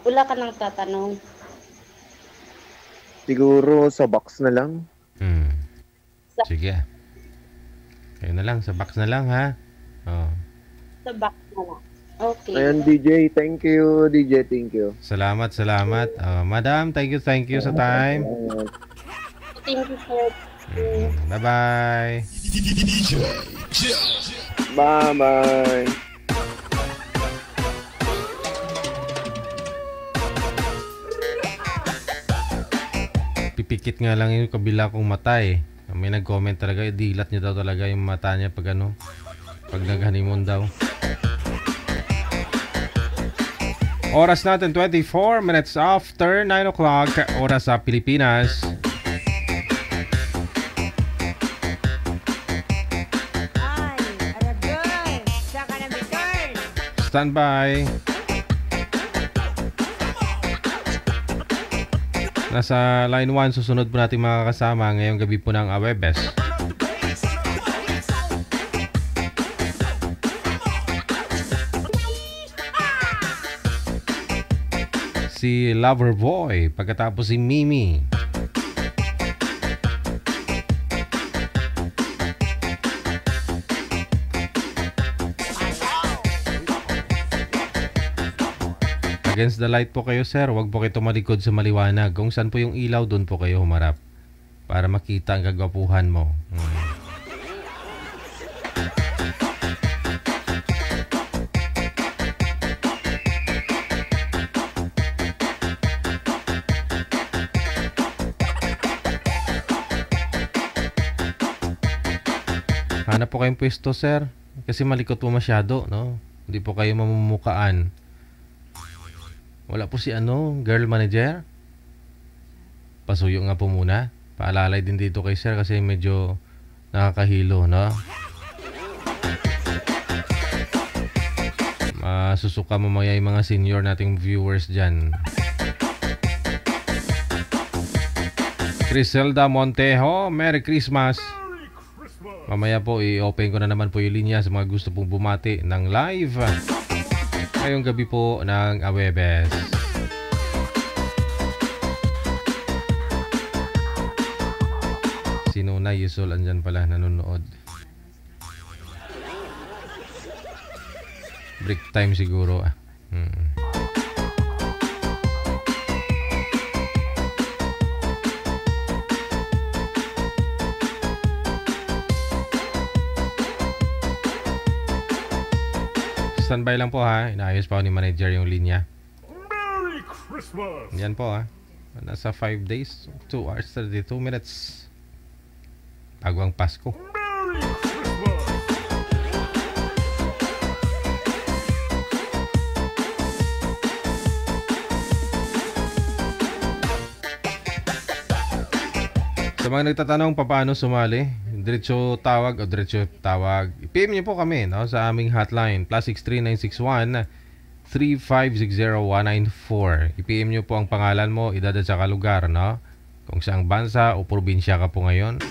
Wala ka nang tatanong. Siguro sa box na lang. Sige. Kayo na lang. Sa box na lang, ha? Sa box na lang. Okay. Ayan, DJ. Thank you. DJ, thank you. Salamat. Madam, thank you sa time. Thank you, sir. Bye-bye. Bye-bye. Pipikit nga lang yung kabila kong mata eh. May nag-comment talaga, dilat niya daw talaga yung mata niya pag nag-honeymoon daw. Oras natin 24 minutes after 9 o'clock, oras sa Pilipinas. Stand by. Nasa line 1, susunod po natin mga kasama ngayong gabi po ng Webes. Si Loverboy, pagkatapos si Mimi. Against the light po kayo, sir. Huwag po kayo tumalikod sa maliwanag. Kung saan po yung ilaw, doon po kayo humarap. Para makita ang kagwapuhan mo. Hanap po kayong pwesto, sir. Kasi malikot po masyado, no? Hindi po kayo mamumukaan. Wala po si girl manager. Pasuyo nga po muna. Paalalay din dito kay sir kasi medyo nakakahilo, no? Masusuka mamaya yung mga senior nating viewers dyan. Criselda Montejo, Merry Christmas. Mamaya po, i-open ko na naman po yung linya sa mga gusto pong bumati ng live ngayong gabi po ng Huwebes. Si Nuna Yusol, andyan pala nanonood. Break time siguro. Standby lang po ha. Inaayos pa ako ni manager yung linya. Merry Christmas! Yan po ha. Nasa 5 days, 2 hours, 32 minutes. Bago ang Pasko. Merry Christmas! Sa mga nagtatanong paano sumali, diretso tawag o diretso tawag, i-PM niyo po kami no, sa aming hotline +63961 3560194. I-PM niyo po ang pangalan mo, edad at saka lugar, no? Kung saang bansa o probinsya ka po ngayon.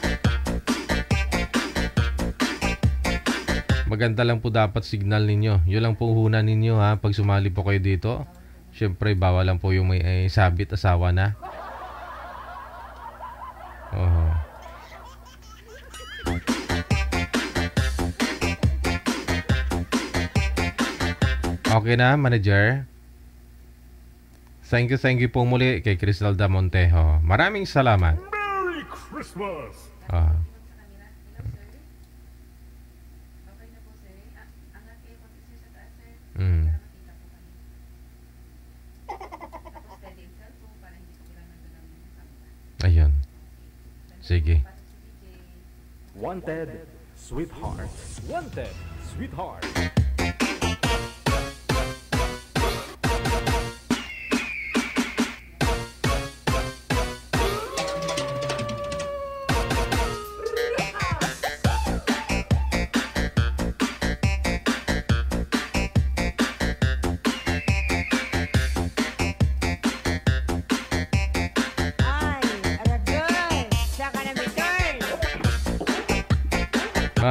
Maganda lang po dapat signal ninyo. Yun lang po huna ninyo ha pag sumali po kayo dito. Syempre bawal lang po yung may sabit asawa na. Okay na, manager? Thank you po muli kay Cristalda Montejo. Maraming salamat. Merry Christmas! Ayun. Sige. Wanted, sweetheart. Wanted, sweetheart.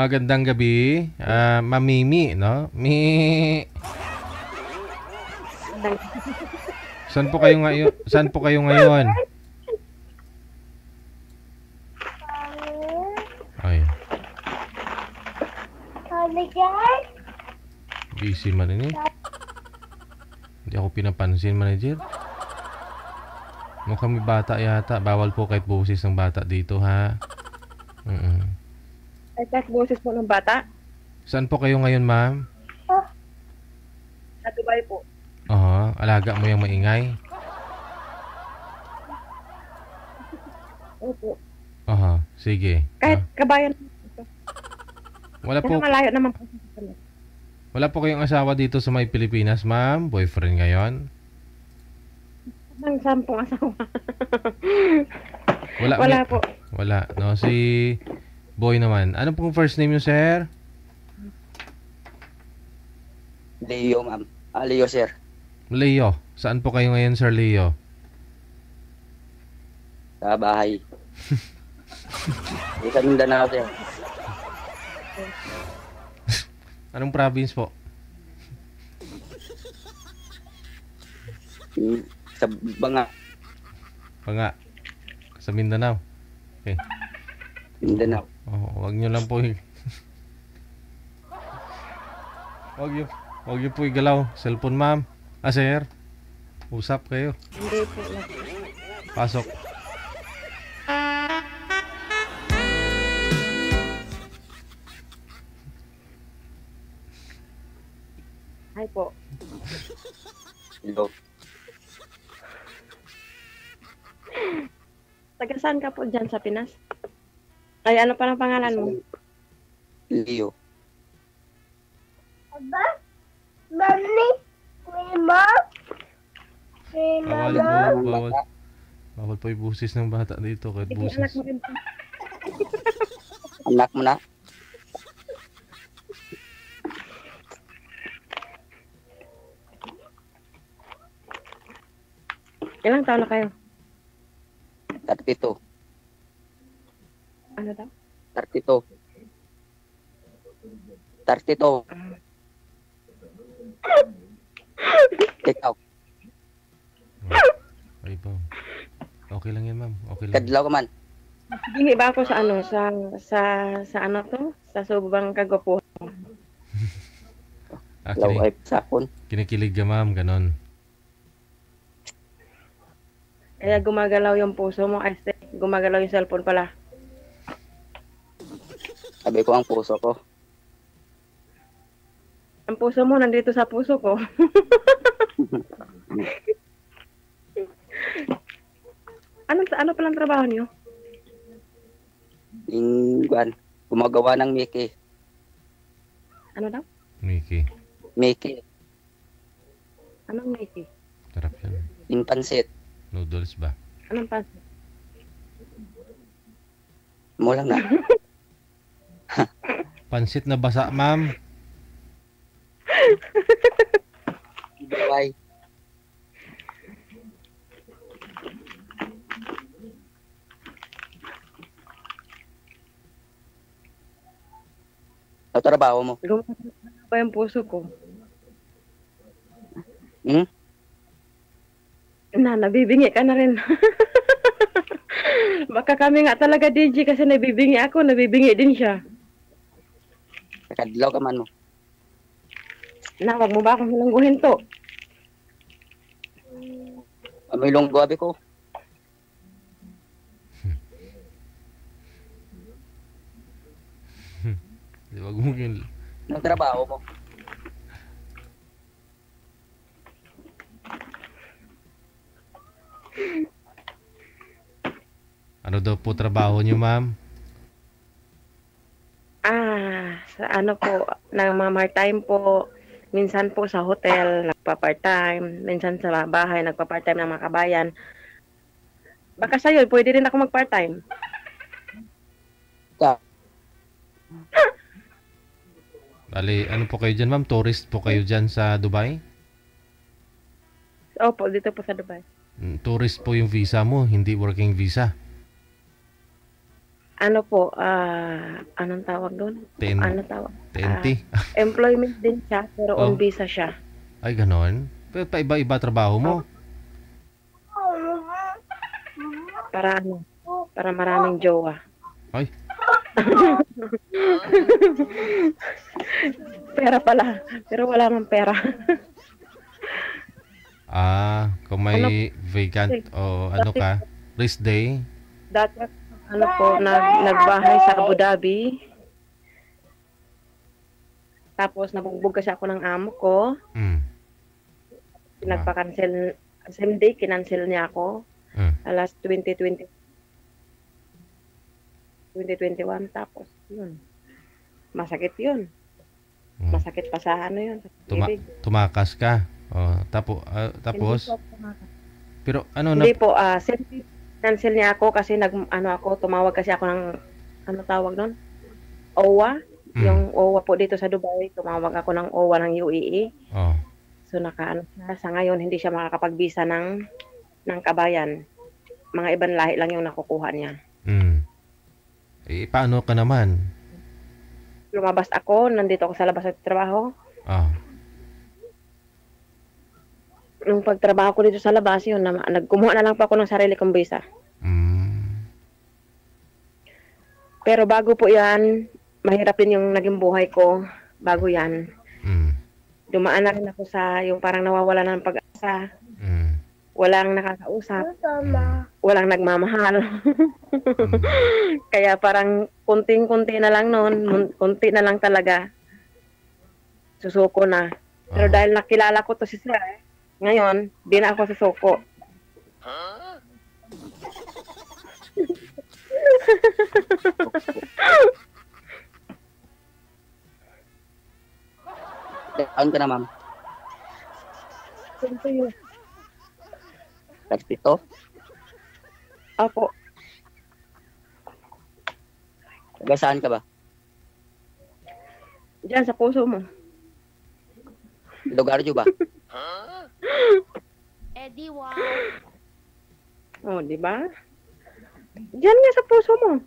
Magandang gabi, Mamimi, no? Saan po kayo ngayon? Saan po kayo ngayon? Ay. Busy man ini. Hindi ako pinapansin, manager. Mukhang may bata yata. Bawal po kahit boses ng bata dito, ha? Ay, kahit boses po ng bata? Saan po kayo ngayon, ma'am? Sa Dubai po. Alaga mo yung maingay? Opo. Sige. Kahit kabayan. Wala Pero po, malayo naman po. wala po kayong asawa dito sa may Pilipinas, ma'am? Boyfriend ngayon? Nang sampung asawa. Wala po. Wala. No, si Boy naman. Ano pong first name niyo, sir? Leo, ma'am. Leo, sir. Leo. Saan po kayo ngayon, Sir Leo? Sa bahay. Sa Mindanao, sir. Anong province po? Sa Banga. Panga. Sa Mindanao. Okay. Mindanao. Wag nyo lang po wag nyo po igalaw. Cellphone, ma'am. Sir. Usap kayo. Hindi po. Pasok. Hi po. Hello. Taga saan ka po dyan sa Pinas? Ay, ano pa ang pangalan mo? Leo. Mami, Mima, Bawal po yung busis ng bata dito kahit Sige, busis. anak mo rin po. Anak mo na? Ilang taon na kayo? 32. Ano daw? 32. 32. Ikaw. Ay po. Okay lang yan, ma'am. Okay lang. Kadlaw ka man. Hingi ba ako sa ano, sa ano to? Sa subang kagwapuhan. Law ay sakon. Kinikilig ka, ma'am. Ganon. Kaya gumagalaw yung puso mo. Ay, gumagalaw yung cellphone pala. Sabi ko ang puso ko. Ang puso mo nandito sa puso ko. Ano palang trabaho niyo? Gumagawa ng Mickey. Ano daw? Mickey. Mickey. Anong Mickey? Sarap yan. In pansit. Noodles ba? Anong pansit? Mula na. Pansit na basa, ma'am. Bye. Sa trabaho mo? Gumagalaw ba yung puso ko? Nabibingi ka na rin. Baka kami nga talaga DJ kasi nabibingi ako, nabibingi din siya. Kadlaw ka man mo. Wag mo ba akong hilangguhin to? May lunggo abi ko. Wag mo yun. Ang trabaho mo? Ano daw po trabaho niyo, ma'am? Sa ano po, nagma-part-time po. Minsan po sa hotel, nagpa-part-time. Minsan sa bahay, nagpa-part-time ng mga kabayan. Baka sa'yo, pwede rin ako mag-part-time. Bali, ano po kayo dyan, ma'am? Tourist po kayo dyan sa Dubai? Opo, dito po sa Dubai. Tourist po yung visa mo, hindi working visa. Ano po, anong tawag doon? Ano tawag? TNT? Employment din siya, pero on visa siya. Ay, ganon? Pero pa-iba-iba trabaho mo? Para ano? Para maraming jowa. Ay. Pera pala. Pero wala mang pera. Kung may vacant o ano ka, rest day? Dati, ano po, nagbahay sa Abu Dhabi. Tapos, nabugbog kasi ako ng amo ko. Nagpa-cancel. Same day, kinancel niya ako. Alas 2021. Tapos, yun. Masakit yun. Masakit pa sa ano yun. Tumakas ka. Tapos? Pero ano na? Hindi po, cancel niya ako kasi tumawag kasi ako ng, ano tawag nun? OWA. Yung OWA po dito sa Dubai, tumawag ako ng OWA ng UAE. So sa ngayon, hindi siya makakapag-visa ng kabayan. Mga ibang lahi lang yung nakukuha niya. Paano ka naman? Lumabas ako, nandito ako sa labas at trabaho. Nung pagtrabaho ko dito sa labas, yun, nagkumuha na lang pa ako ng sarili kong visa. Pero bago po yan, mahirap din yung naging buhay ko. Bago yan. Dumaan na rin ako sa yung parang nawawala ng pag-asa. Walang nakakausap. Walang nagmamahal. Kaya parang kunting-kunti na lang noon. Kunti na lang talaga. Susuko na. Pero dahil nakilala ko to si Sir, ngayon, di na ako susuko. Taon ka na, ma'am? Sino yun? 32? Apo. Taga saan ka ba? Diyan sa puso mo. Lugar nyo ba? Eddie, wow. Oh, di ba? Diyan nga sa puso mo.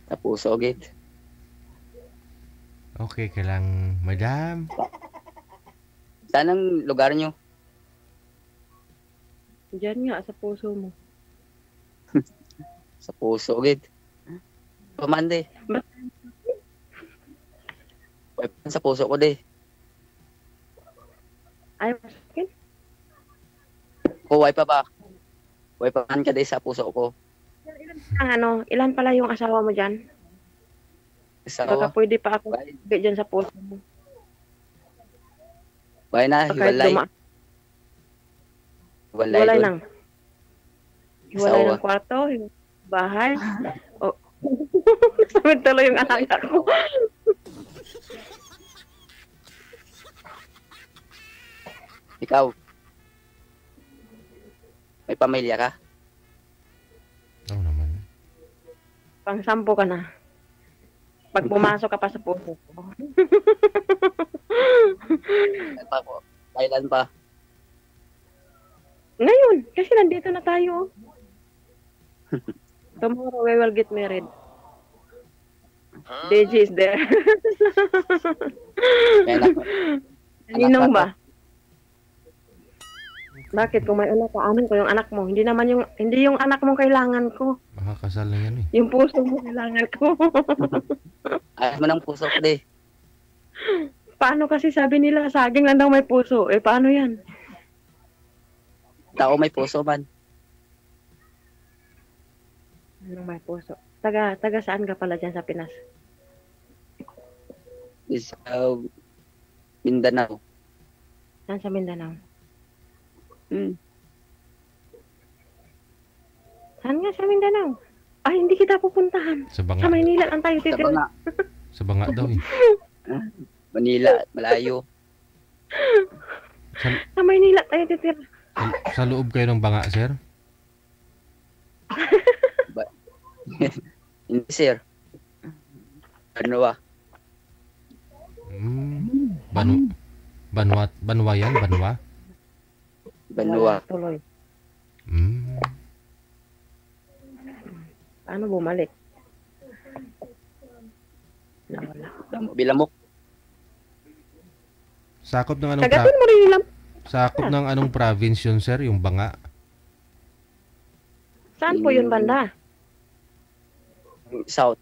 Sa puso, gate. Okay ka lang, madam? Saan ang lugar nyo? Diyan nga, sa puso mo. Sa puso, gid. Pamande. Sa puso ko, di. Ay, masakit. Kuway pa ba? Kuway pa man ka di sa puso ko. Ilan pala yung asawa mo dyan? Baka Asawa. pwede pa ako dyan sa puso mo. Bay na, Baka hiwalay. Hiwalay Hiwalay doon. lang. Hiwalay Asawa. ng kwarto, bahay. Oh. Nasamid tuloy yung anak ko. Ikaw. May pamilya ka? Oo naman. Pang-sampo ka na. Pag pumasok ka pa sa puso ko. Kailan pa po? Kailan pa? Ngayon, kasi nandito na tayo. Tomorrow we will get married. Deji is there. May anak, Ninong anak ba? Bakit kung may anak ka, amin ko yung anak mo. Hindi yung anak mo kailangan ko. Makakasal na yan eh. Yung puso mo kailangan ko. Ayaw mo ng puso ko, di. Paano kasi sabi nila, saging lang daw may puso. Eh, paano yan? Tao may puso man. Anong may puso? Taga saan ka pala dyan sa Pinas? Is Mindanao. Saan sa Mindanao? Saan nga sa Mindanao? Ay, hindi kita pupuntahan. Sa Banga. Sa Maynila lang tayo Sa titira. Banga. Sa Banga daw eh. Manila, malayo. Sa Maynila tayo titira. Sa loob kayo ng Banga, sir? Hindi, sir. Ano ba? Banwa yan? Banwa? Banua. Tuloy. Mm. Paano bumalik? Nawala. Bilamok. Sakop ng anong Sagatin mo rin lang. sakop ng anong province yun, sir? Yung Banga? Saan po yun banda? South.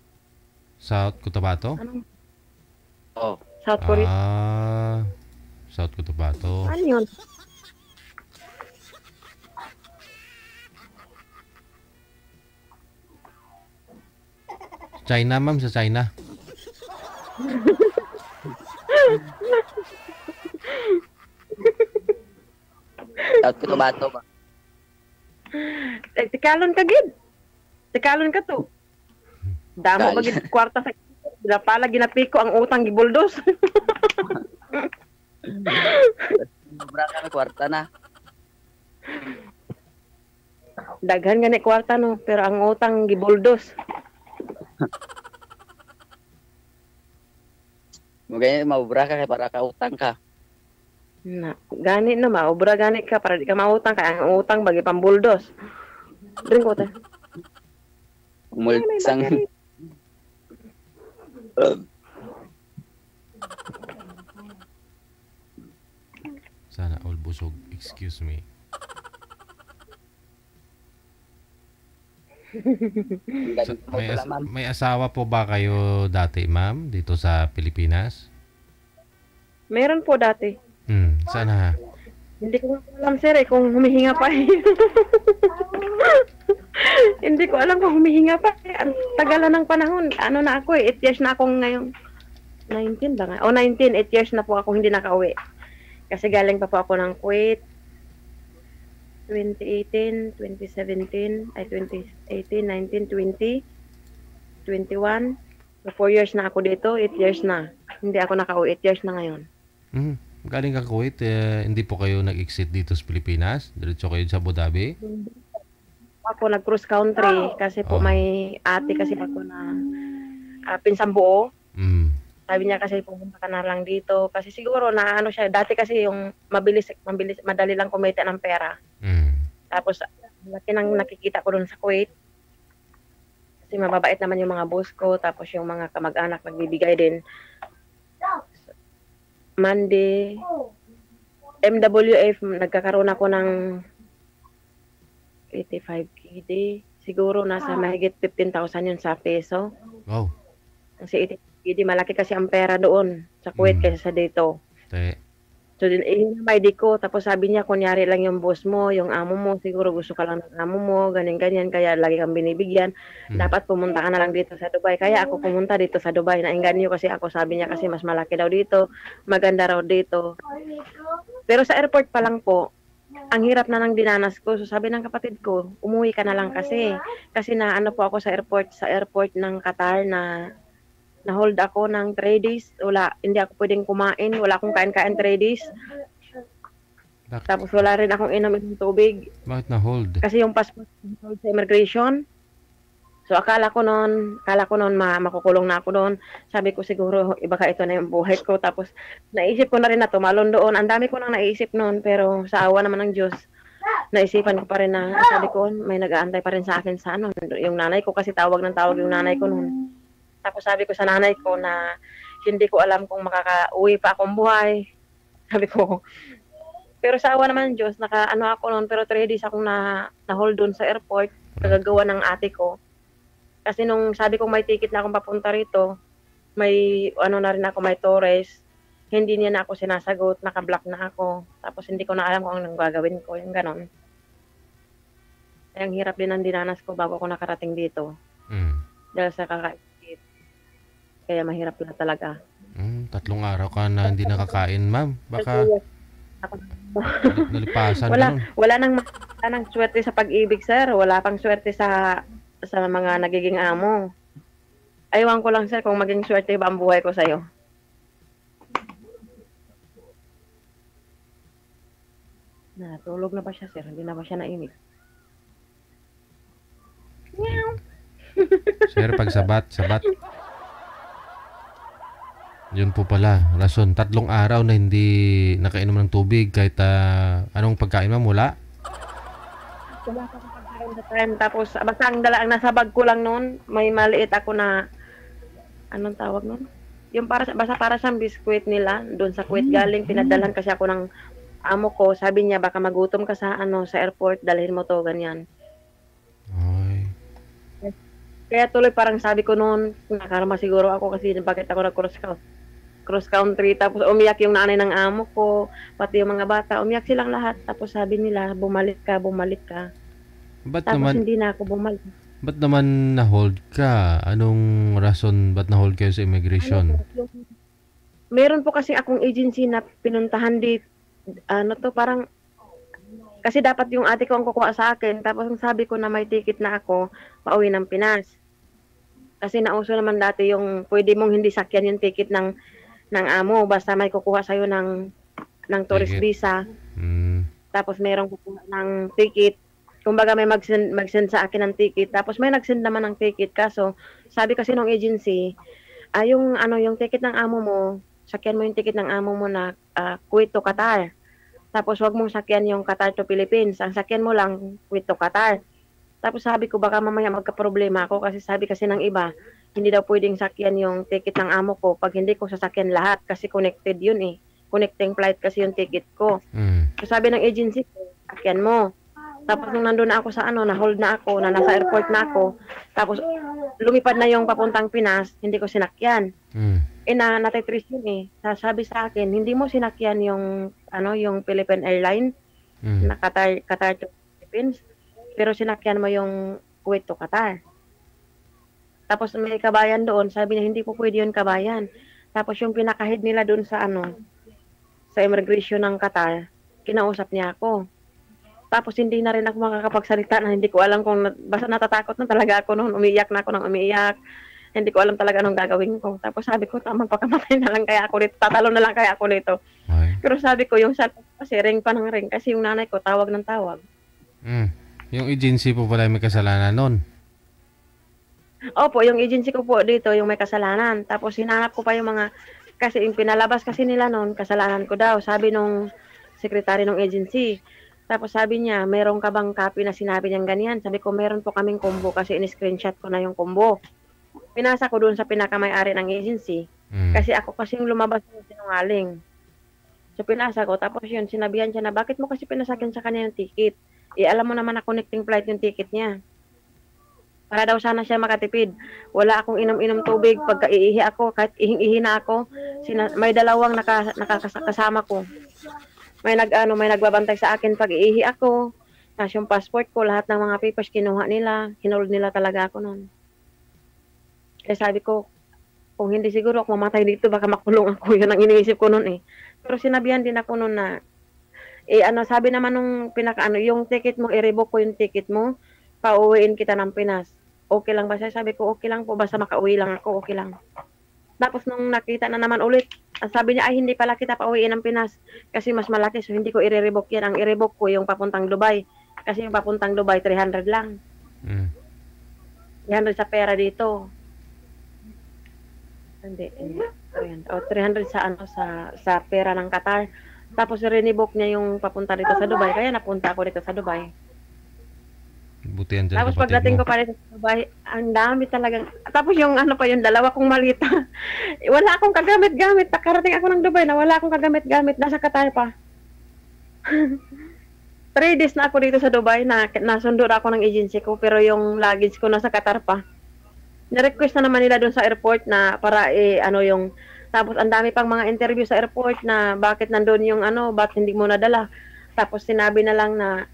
South Cotabato? Anong? Oh. South Korea? South Cotabato. Ano yun? China, ma'am, sa China. South Cotabato ba? Tikalon ka, gid. Tikalon ka to. Damo ba gid kwarta sa pala ginapiko ang utang gibuldos. Sobra ka na kwarta na. Daghan gani kwarta no, pero ang utang gibuldos. Magaya mabubra ka kay para ka utang ka. Na, gani no maobra gani ka para di ka mautang kay ang utang bagi pambuldos. Drink ko ta. Mulsang. Sana all busog. Excuse me. May asawa po ba kayo dati, ma'am, dito sa Pilipinas? Meron po dati. Sana. Hindi ko alam sir kung humihinga pa eh. Hindi ko alam kung humihinga pa eh. Ang tagalan ng panahon. Ano na ako eh. 8 years na akong ngayon. 19 ba nga? O 19, 8 years na po ako hindi nakauwi. Kasi galing pa po ako ng Kuwait. 2018, 2017, ay 2018, 19, 20, 21. So 4 years na ako dito, 8 years na. Hindi ako nakauwi, 8 years na ngayon. Galing ka Kuwait, hindi po kayo nag-exit dito sa Pilipinas? Diretso kayo sa Abu Dhabi? Ako nag-cross country kasi po may ate kasi ako na pinsang buo. Sabi niya kasi pumunta ka na lang dito kasi siguro na ano siya dati kasi yung madali lang kumita ng pera. Tapos laki nang nakikita ko doon sa Kuwait. Kasi mababait naman yung mga boss ko tapos yung mga kamag-anak nagbibigay din. Monday, MWF, nagkakaroon ako ng 85 KD. Siguro nasa mahigit 15,000 yun sa peso. Wow. Kasi 85 KD, malaki kasi ang pera doon sa Kuwait kaysa sa dito. So, may di ko. Tapos sabi niya, kunyari lang yung boss mo, yung amo mo, siguro gusto ka lang ng amo mo, ganyan-ganyan, kaya lagi kang binibigyan. Dapat pumunta ka na lang dito sa Dubai. Kaya ako pumunta dito sa Dubai. Nainggan niyo kasi ako, sabi niya kasi mas malaki daw dito, maganda raw dito. Pero sa airport pa lang po, ang hirap na ng dinanas ko. So sabi ng kapatid ko, umuwi ka na lang kasi. Kasi na ano po ako sa airport ng Qatar na hold ako ng 3 days. Wala, hindi ako pwedeng kumain. Wala akong kain-kain 3 days. Tapos wala rin akong inom ng tubig. Bakit na-hold? Kasi yung passport hold sa immigration. So akala ko noon makukulong na ako doon. Sabi ko siguro iba ka ito na yung buhay ko. Tapos naisip ko na rin na tumalon doon. Ang dami ko nang naisip noon, pero sa awa naman ng Diyos, naisipan ko pa rin na sabi ko may nag-aantay pa rin sa akin sa ano. Yung nanay ko kasi tawag yung nanay ko noon. Tapos sabi ko sa nanay ko na hindi ko alam kung makaka-uwi pa akong buhay. Sabi ko, pero sa awa naman ng Diyos, naka-ano ako noon, pero 3 days akong na-hold doon sa airport, kagagawa ng ate ko. Kasi nung sabi ko may ticket na akong papunta rito, may ano na rin ako, may Torres, hindi niya na ako sinasagot, naka-block na ako. Tapos hindi ko na alam kung anong gagawin ko, yung ganon. Kaya ang hirap din ang dinanas ko bago ako nakarating dito. Dahil sa kakaisip. Kaya mahirap na talaga. 3 araw ka na hindi nakakain, ma'am. Baka nalipasan wala nang swerte sa pag-ibig, sir. Wala pang swerte sa mga nagiging amo. Aywan ko lang, sir, kung maging swerte ba ang buhay ko sa'yo. Natulog na ba siya, sir? Hindi na ba siya naimig? Sir, pag sabat. Yun po pala, rason. 3 araw na hindi nakainom ng tubig kahit anong pagkain, ma'am, wala? Wala pa akong pagkain sa time. Tapos, basta ang nasa bag ko lang noon, may maliit ako na, anong tawag noon? Yung basta para siyang biskuit nila, doon sa Kuwait galing, pinadalan kasi ako ng amo ko. Sabi niya, baka magutom ka sa airport, dalhin mo to, ganyan. Kaya tuloy parang sabi ko noon, nakarama siguro ako kasi bakit ako cross country, tapos umiyak yung nanay ng amo ko, pati yung mga bata, umiyak silang lahat. Tapos sabi nila, bumalik ka. Tapos hindi na ako bumalik. Ba't naman na-hold ka? Anong rason ba't na-hold kayo sa immigration? Meron po kasi akong agency na pinuntahan dito. Parang, kasi dapat yung ate ko ang kukuha sa akin. Tapos sabi ko na may ticket na ako, pauwi ng Pinas. Kasi nauso naman dati yung pwede mong hindi sakyan yung ticket ng amo, basta may kukuha sa'yo ng tourist visa. Tapos merong kukuha ng ticket. Kumbaga may mag-send sa akin ng ticket. Tapos may nag-send naman ng ticket. Kaso, sabi kasi ng agency, yung ticket ng amo mo, sakyan mo yung ticket ng amo mo na Kuwait to Qatar. Tapos wag mong sakyan yung Qatar to Philippines. Ang sakyan mo lang Kuwait to Qatar. Tapos sabi ko baka mamaya magka-problema ako kasi sabi kasi ng iba, hindi daw pwedeng sakyan yung ticket ng amo ko pag hindi ko sasakyan lahat kasi connected yun eh. Connecting flight kasi yung ticket ko. So sabi ng agency, sakyan mo. Tapos nung nandun na ako sa na-hold na ako, na nasa airport na ako, tapos lumipad na yung papuntang Pinas, hindi ko sinakyan. Natetris yun eh. Sabi sa akin, hindi mo sinakyan yung Philippine Airline na Qatar to Philippines, pero sinakyan mo yung Kuwait to Qatar. Tapos may kabayan doon, sabi niya hindi po pwede yun kabayan. Tapos yung pinakahid nila doon sa sa immigration ng Qatar, kinausap niya ako. Tapos hindi na rin ako makakapagsalita na hindi ko alam basta natatakot na talaga ako noon, umiiyak na ako ng umiiyak. Hindi ko alam talaga anong gagawin ko. Tapos sabi ko, magpakamatay na lang kaya ako dito, tatalo na lang kaya ako dito. Pero sabi ko, yung cellphone kasi ring pa ng ring kasi yung nanay ko tawag ng tawag. Yung agency po pala may kasalanan nun? Opo, yung agency ko po dito, yung may kasalanan. Tapos hinanap ko pa yung kasi yung pinalabas kasi nila noon, kasalanan ko daw. Sabi nung secretary ng agency. Tapos sabi niya, meron ka bang copy na sinabi niyang ganyan? Sabi ko, meron po kaming combo kasi in-screenshot ko na yung combo. Pinasa ko doon sa pinakamay-ari ng agency. Kasi ako kasi yung lumabas ng sinungaling. So pinasa ko, tapos yun, sinabihan siya na, bakit mo kasi pinasakin sa kanya yung ticket? Alam mo naman na connecting flight yung ticket niya. Para daw sana siya makatipid. Wala akong inom-inom tubig. Pagka iihi ako, kahit ihing-ihi na ako, may dalawang nakakasama ko. May nagbabantay sa akin pag iihi ako. Tapos yung passport ko, lahat ng mga papers kinuha nila. Hinold nila talaga ako noon. Kaya sabi ko, kung hindi siguro ako mamatay dito, baka makulong ako. Yun ang iniisip ko noon eh. Pero sinabihan din ako noon na, sabi naman nung yung ticket mo, i-revoke ko yung ticket mo, pauwiin kita ng Pinas. Okay lang ba siya? Sabi ko, okay lang po, basta makauwi lang ako, okay lang. Tapos nung nakita na naman ulit, sabi niya, ay hindi pala kita pauwiin ng Pinas kasi mas malaki, so hindi ko i-revoke yan. Ang i-revoke ko yung papuntang Dubai. Kasi yung papuntang Dubai, 300 lang. 300 sa pera dito. Hindi. 300 sa pera ng Qatar. Tapos renibook niya yung papunta dito sa Dubai, kaya napunta ako dito sa Dubai. Butihan dyan. Tapos pagdating ko pa dito sa Dubai, ang dami talagang. Tapos yung yung dalawa kong malita. Wala akong kagamit-gamit. Nakarating ako ng Dubai na wala akong kagamit-gamit. Nasa Qatar pa. 3 days na ako dito sa Dubai na nasundo ako ng agency ko, pero yung luggage ko nasa Qatar pa. Na-request na naman nila doon sa airport na para tapos ang dami pang mga interview sa airport na bakit nandoon yung bakit hindi mo nadala. Tapos sinabi na lang na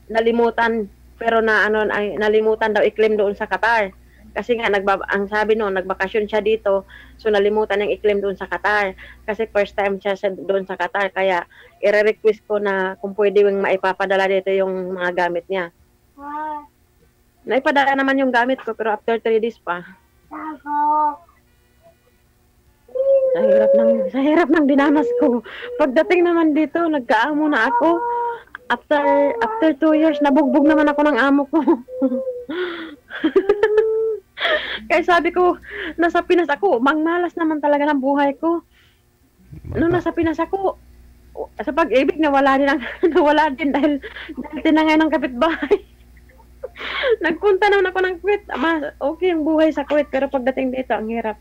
nalimutan, pero nalimutan daw i-claim doon sa Qatar. Kasi nga ang sabi noon nagbakasyon siya dito, so nalimutan yung i-claim doon sa Qatar. Kasi first time siya doon sa Qatar, kaya i-request ko na kung pwede yung maipapadala dito yung mga gamit niya. Naipadala naman yung gamit ko, pero after 3 days pa. Sa hirap ng dinanas ko. Pagdating naman dito, nagkaamo na ako. After 2 years, nabugbog naman ako ng amo ko. Kaya sabi ko, nasa Pinas ako, mangmalas naman talaga ng buhay ko. Nung nasa Pinas ako, sa pag-ibig, nawala din dahil tinangay ng kapitbahay. Nagpunta naman ako ng Kuwait. Okay yung buhay sa Kuwait, pero pagdating dito, ang hirap.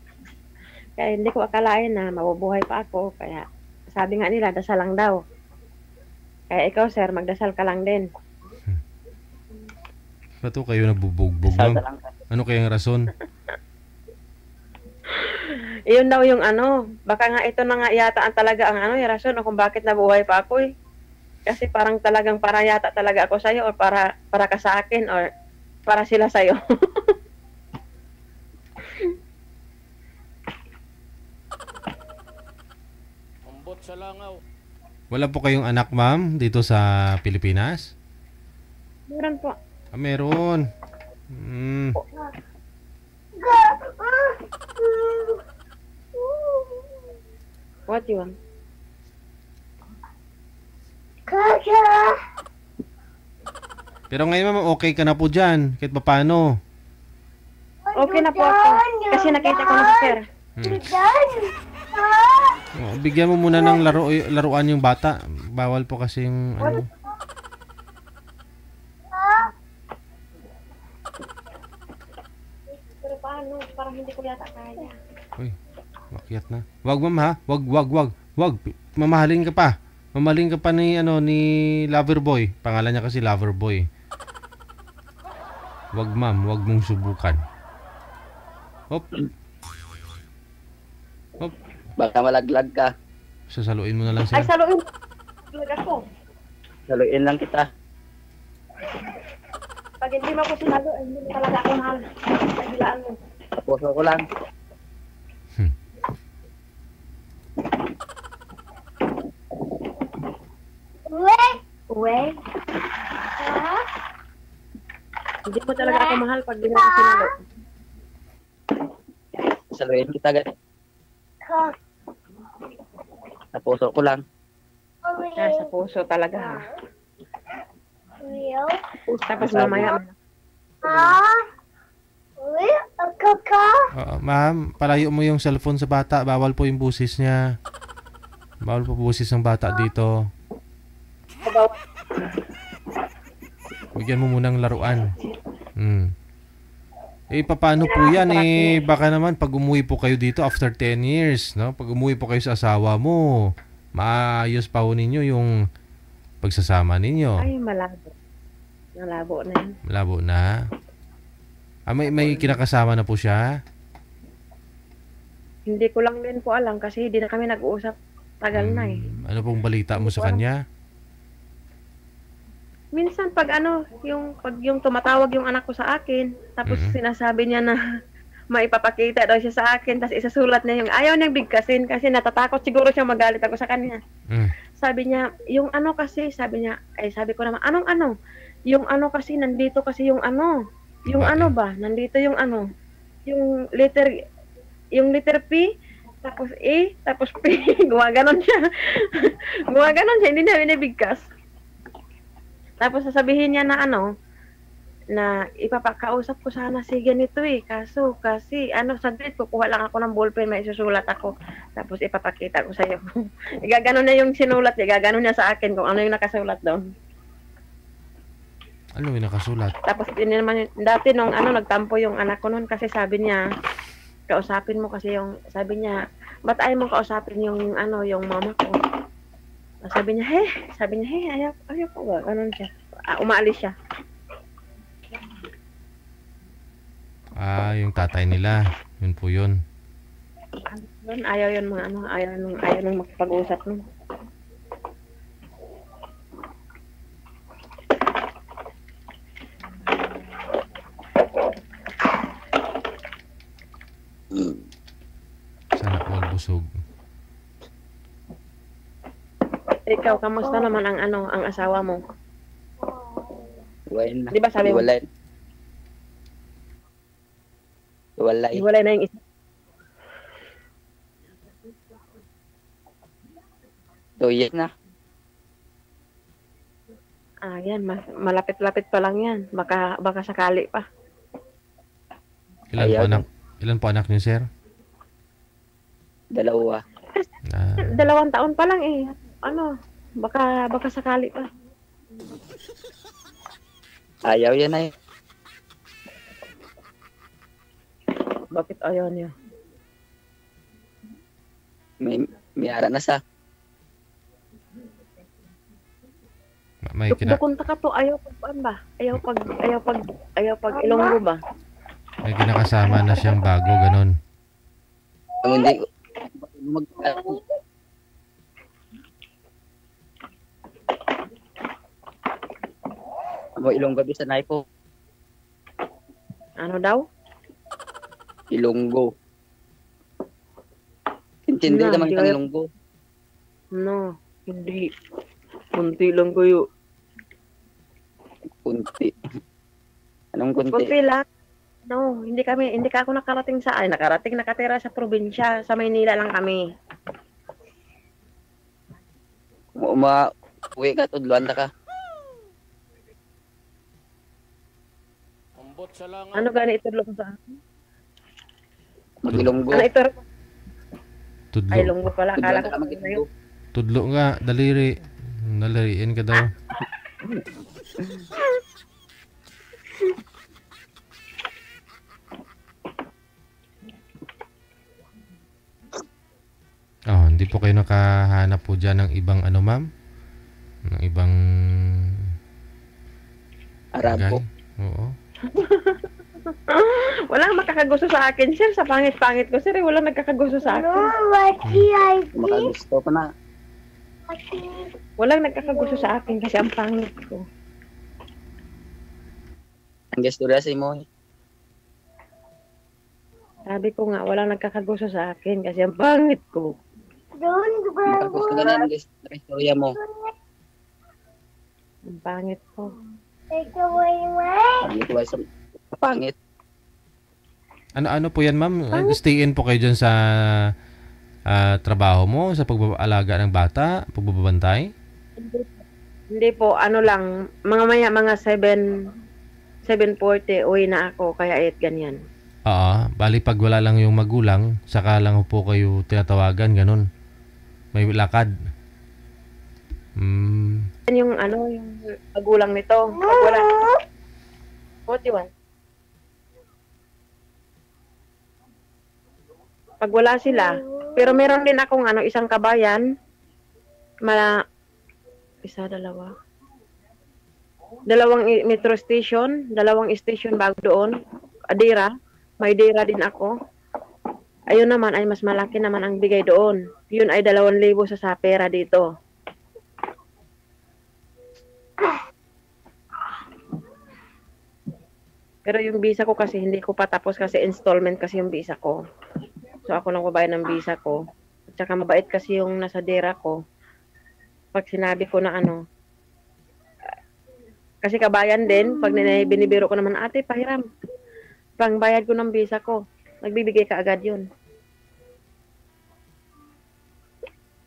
Kaya hindi ko akalain na mabubuhay pa ako. Kaya sabi nga nila, dasal lang daw. Kaya ikaw, sir, magdasal ka lang din. Ba't kayo nabubugbog, ma'am? Ano kayang rason? Iyon daw yung baka nga ito na nga yata talaga ang yung rason kung bakit nabuhay pa ako eh. Kasi parang talagang para yata talaga ako sa'yo or para ka sa akin or para sila sa'yo. Umbot sa langaw. Wala po kayong anak, ma'am, dito sa Pilipinas? Meron po. Meron. What you want? Pero ngayon, ma'am, okay ka na po dyan. Kahit pa paano. Okay na po ako. Kasi nakita ko na si sir. Bigyan mo muna ng laruan yung bata. Bawal po kasi yung Pero paano? Parang hindi ko yata kaya. Uy, makiat na. Wag, ma'am, ha? Wag. Mamahalin ka pa. Mamahalin ka pa ni Loverboy. Pangalan niya kasi Loverboy. Wag, ma'am, wag mong subukan. Hop. Baka malaglag ka. Sasaluin mo na lang siya. Ay, saluin. Talaga ko. Saluin lang kita. Pag hindi mo ako sinalo, hindi mo talaga ako mahal. Nagilaan mo. Puso ko lang. Wait. Hindi mo talaga ako mahal pag hindi mo ako sinalo. Saluin kita agad. Sa puso ko lang. Sa puso talaga. Tapos mamaya. Ma'am, palayo mo yung cellphone sa bata. Bawal po yung busis niya. Bawal po busis ng bata dito. Bigyan mo munang laruan. paano po yan? Baka naman pag umuwi po kayo dito after 10 years, no? Pag umuwi po kayo sa asawa mo, maayos pa ho ninyo yung pagsasama ninyo. Ay, malabo. Malabo na yan. Malabo na. May kinakasama na po siya? Hindi ko lang din po alam kasi hindi na kami nag-uusap. Tagal na eh. Ano pong balita mo sa kanya? Minsan pag yung tumatawag yung anak ko sa akin, tapos sinasabi niya na maipapakita daw siya sa akin, tapos isasulat niya yung ayaw niyang bigkasin kasi natatakot siguro siya magalit ako sa kanya. Sabi niya, yung ano kasi, sabi ko naman, anong ano? Yung ano kasi, nandito kasi yung ano. Yung ano ba? Nandito yung ano. Yung letter P, tapos E, tapos P. Gumaganon siya. Hindi niya binibigkas. Tapos sasabihin niya na na ipapakausap ko sana si ganito kaso kasi saglit kukuha lang ako ng ballpen, may isusulat ako, tapos ipapakita ko sa'yo. Igaganon na yung sinulat, igaganon niya sa akin kung ano yung nakasulat doon. Ano yung nakasulat? Tapos din naman, dati nung nagtampo yung anak ko noon kasi sabi niya, kausapin mo kasi sabi niya, ba't ayaw mo kausapin yung yung mama ko? Sabi niya, ayaw ko ba? Ganun siya. Umaalis siya. Yung tatay nila. Yun po yun. Ayaw yun mga ayaw nung makipag-usap nun. Sana huwag busog. Ikaw, kamusta naman ang asawa mo? Hiwalay na. Di ba sabi mo? Hiwalay na yung isa. 2 years na. Yan. Malapit-lapit pa lang yan. Baka sakali pa. Ilan po anak niyo, sir? 2. 2 taon pa lang eh. Baka sakali pa. Ayaw yan ay. Bakit ayaw niya? May ara na sa. Dukunta ka to, ayaw pag ba? Ayaw pag Ilonggo ba? May kinakasama na siyang bago, ganon. Hindi ko. Ilonggo bisa na po. Ano daw? Ilonggo. Intindi naman ang Ilonggo. No, hindi. Kunti lang kayo. Kunti. Anong kunti? Kunti lang. No, hindi ka ako nakarating nakatira sa probinsya, sa Maynila lang kami. Uwi ka, tudluan ka. Ano gani itulong sa akin? Mag-ilonggo. Ano ito? Tudlo. Ay, longgo pala. Akala ko mag-ilonggo. Tudlo nga, daliri. Nalariin ka daw. Hindi po kayo nakahanap po dyan ng ibang ma'am? Ng ibang Arabo. Oo. Walang makakagusto sa akin, sir. Sa pangit-pangit ko, sir. Walang nagkakagusto sa akin. Makagusto pa na. Walang nagkakagusto sa akin kasi ang pangit ko. Ang gestura sa imo. Sabi ko nga, walang nagkakagusto sa akin kasi ang pangit ko. Makagusto ka na ang gestura mo. Ang pangit ko. Pangit. Ano po yan, ma'am? Stay in po kayo dyan sa trabaho mo, sa pagbabaalaga ng bata, pagbabantay? Hindi po, lang, mga 7:40, uwi na ako, kaya 8 ganyan. Bali pag wala lang yung magulang, saka lang po kayo tinatawagan, ganun. May lakad. Yung magulang nito, pag wala. 41. Pag wala sila, pero meron din akong isang kabayan, dalawang metro station, dalawang station bago doon, Adira, may Dira din ako. Ayun naman ay mas malaki naman ang bigay doon. Yun ay 2,000 sa pera dito. Pero yung visa ko kasi hindi ko pa tapos kasi installment kasi yung visa ko. So ako nang babayad ng visa ko. At saka mabait kasi yung nasa Dira ko. Pag sinabi ko na kasi kabayan din, pag binibiro ko naman, ate, pahiram. Pangbayad ko ng visa ko. Nagbibigay ka agad yun.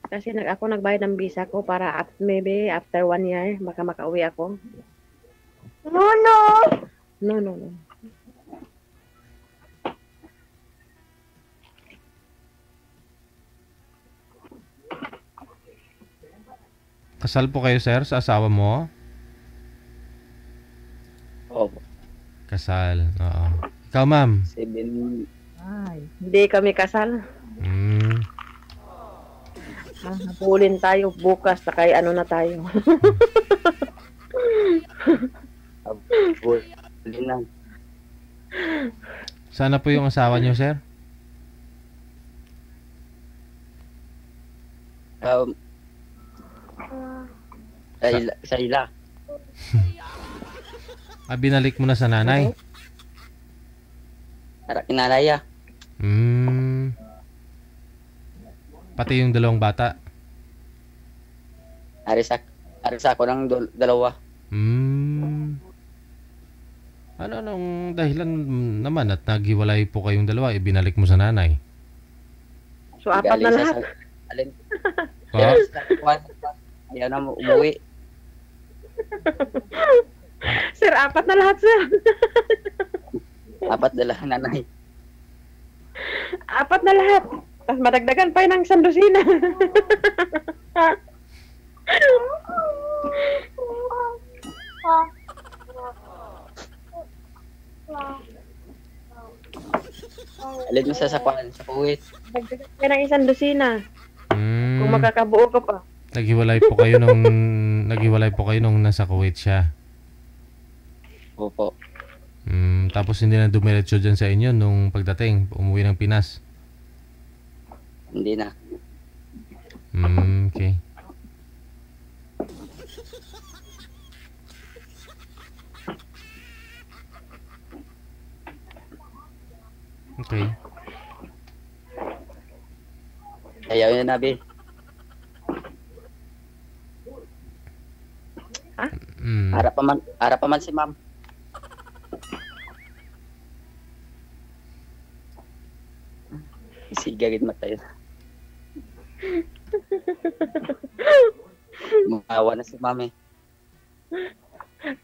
Kasi ako nagbayad ng visa ko para maybe after 1 year, baka makauwi ako. No. Kasal po kayo, sir, sa asawa mo? Opo. Kasal, oo. Ikaw, ma'am? 7. Hindi kami kasal. Napulin tayo bukas na kay na tayo. Sana po yung asawa niyo, sir? Sayla. Binalik mo na sa nanay? Para kinalaya. Pati yung 2 bata? Arisa ako ng 2. Anong dahilan naman at naghiwalay po kayong 2, ibinalik mo sa nanay? So, 4 na lahat. Ayaw na umuwi. Sir, 4 na lahat, sir. 4 na lahat, nanay. 4 na lahat. Tapos madagdagan pa ng sandusina. Alin mo sa Kuwait. Dagdagan pa ng isang dosina. Kung makakabuo ka pa. Naghiwalay po kayo nung nasa Kuwait siya. Opo. Tapos hindi na dumiretso dyan sa inyo nung pagdating, umuwi ng Pinas? Hindi na. Okay. Okay. Ayaw niya, Nabi. Ha? Harap pa man si ma'am. Sigagid matayo. Mawa na si ma'am eh.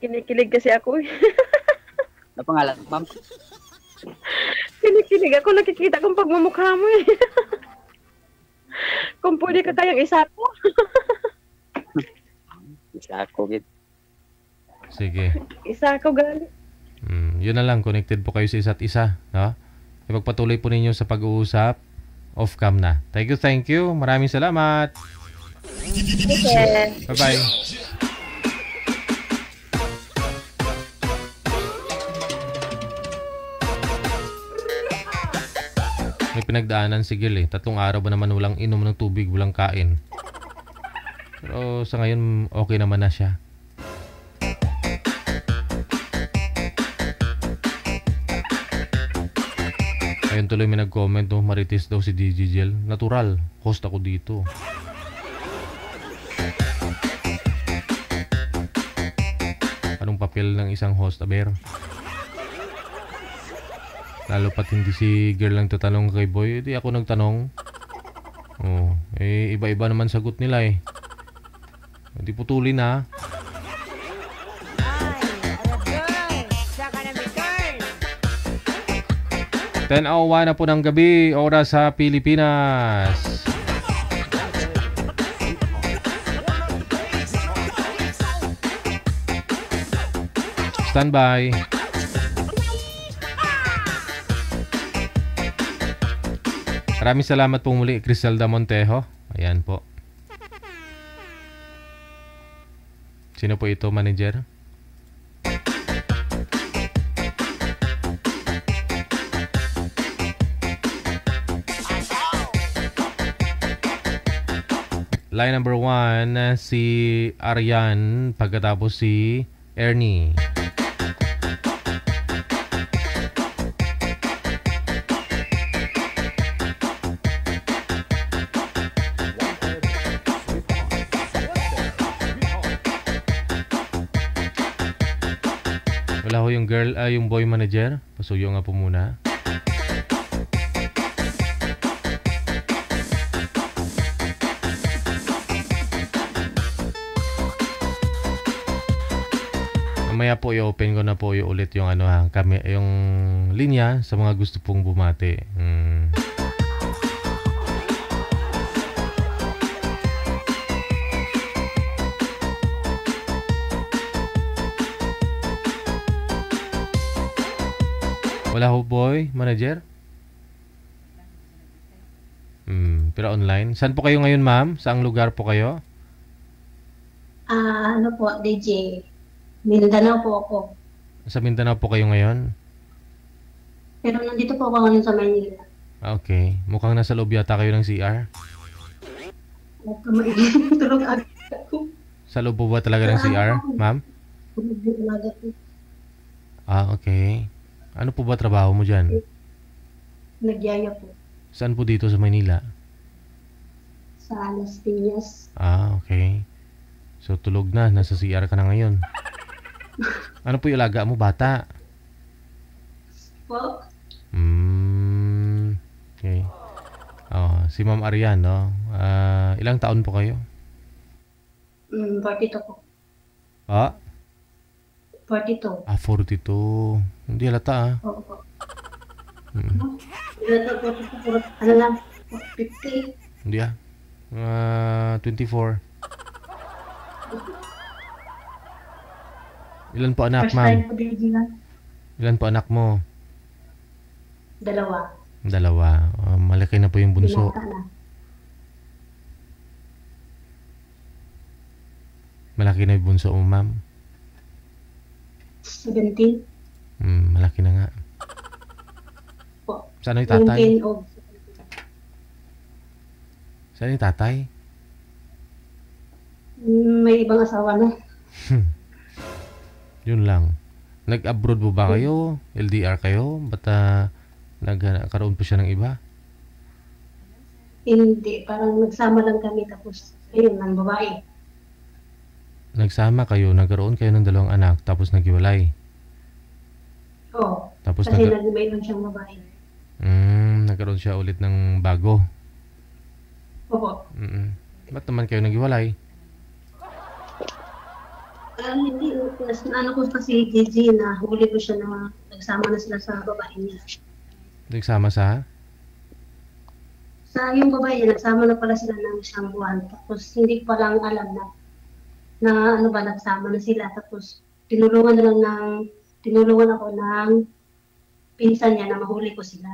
Kinikilig kasi ako eh. Ano pangalan, ma'am? Kinikilig ako, nakikita kong pagmumukha mo eh. Kung pwede ka tayong isa ko. Isa ko, gid. Sige. Isa ko, gali. Yun na lang, connected po kayo sa isa't isa, no? Ipagpatuloy po ninyo sa pag-uusap, off-cam na. Thank you. Maraming salamat. Okay. Bye-bye. May pinagdaanan si Gil eh. 3 araw ba naman walang inom ng tubig, walang kain. Pero sa ngayon, okay naman na siya. Ayun tuloy may nag-comment, no? Marites daw si DJ Gel. Natural. Host ako dito. Anong papel ng isang host, aber? Lalo pat hindi si girl lang tatanong kay boy, di ako nagtanong. Iba-iba naman sagot nila eh. Hindi putulin ha. Ay, 10:01 na po ng gabi, oras sa Pilipinas. Standby. Maraming salamat po muli, Criselda Montejo. Ayan po. Sino po ito, manager? Line number 1, si Aryan, pagkatapos si Ernie. Wala ho yung girl, yung boy manager. Pasuyo nga po muna. Mamaya po i-open ko na po ulit yung ano ha, yung linya sa mga gusto pong bumati. Wala ho boy, manager? Pero online. Saan po kayo ngayon, ma'am? Saang lugar po kayo? Ano po, DJ? Mindanao po ako. Sa Mindanao po kayo ngayon? Pero nandito po ako ngayon sa Maynila. Okay. Mukhang nasa loob yata kayo ng CR. Huwag ka tulog agad ako. Sa loob po ba talaga ng CR, ma'am? Okay. Ano po ba trabaho mo dyan? Nagyaya po. Saan po dito sa Maynila? Sa Las Piñas. Okay. So tulog na, nasa CR ka na ngayon. Ano po yung alaga mo, bata? Po? Okay. Si Ma'am Arian, no? Ilang taon po kayo? 42 po. 42. 42. Hindi halata Oo po. Ano lang? 50. Hindi 24. Ilan po anak, ma'am? Ilan po anak mo? 2. Malaki na po yung bunso. Malaki na yung bunso mo, ma'am? 17. Malaki na nga. Po. Saan yung tatay? Saan yung tatay? May ibang asawa na. Yun lang. Nag-abroad po ba kayo? LDR kayo? Ba't nagkaroon po siya ng iba? Hindi. Parang nagsama lang kami tapos ayun, ng babae. Nagsama kayo, nagkaroon kayo ng 2 anak tapos naghiwalay? Oo. Tapos kasi mayroon siyang babae. Nagkaroon siya ulit ng bago? Opo. Ba't naman kayo naghiwalay? Hindi. Ano ko kasi JG na huli ko siya na nagsama na sila sa babae niya. Nagsama sa? Sa yung babae niya, nagsama na pala sila ng 1 buwan. Tapos hindi ko palang alam na ano ba, nagsama na sila. Tapos tinulungan ako ng pinsan niya na mahuli ko sila.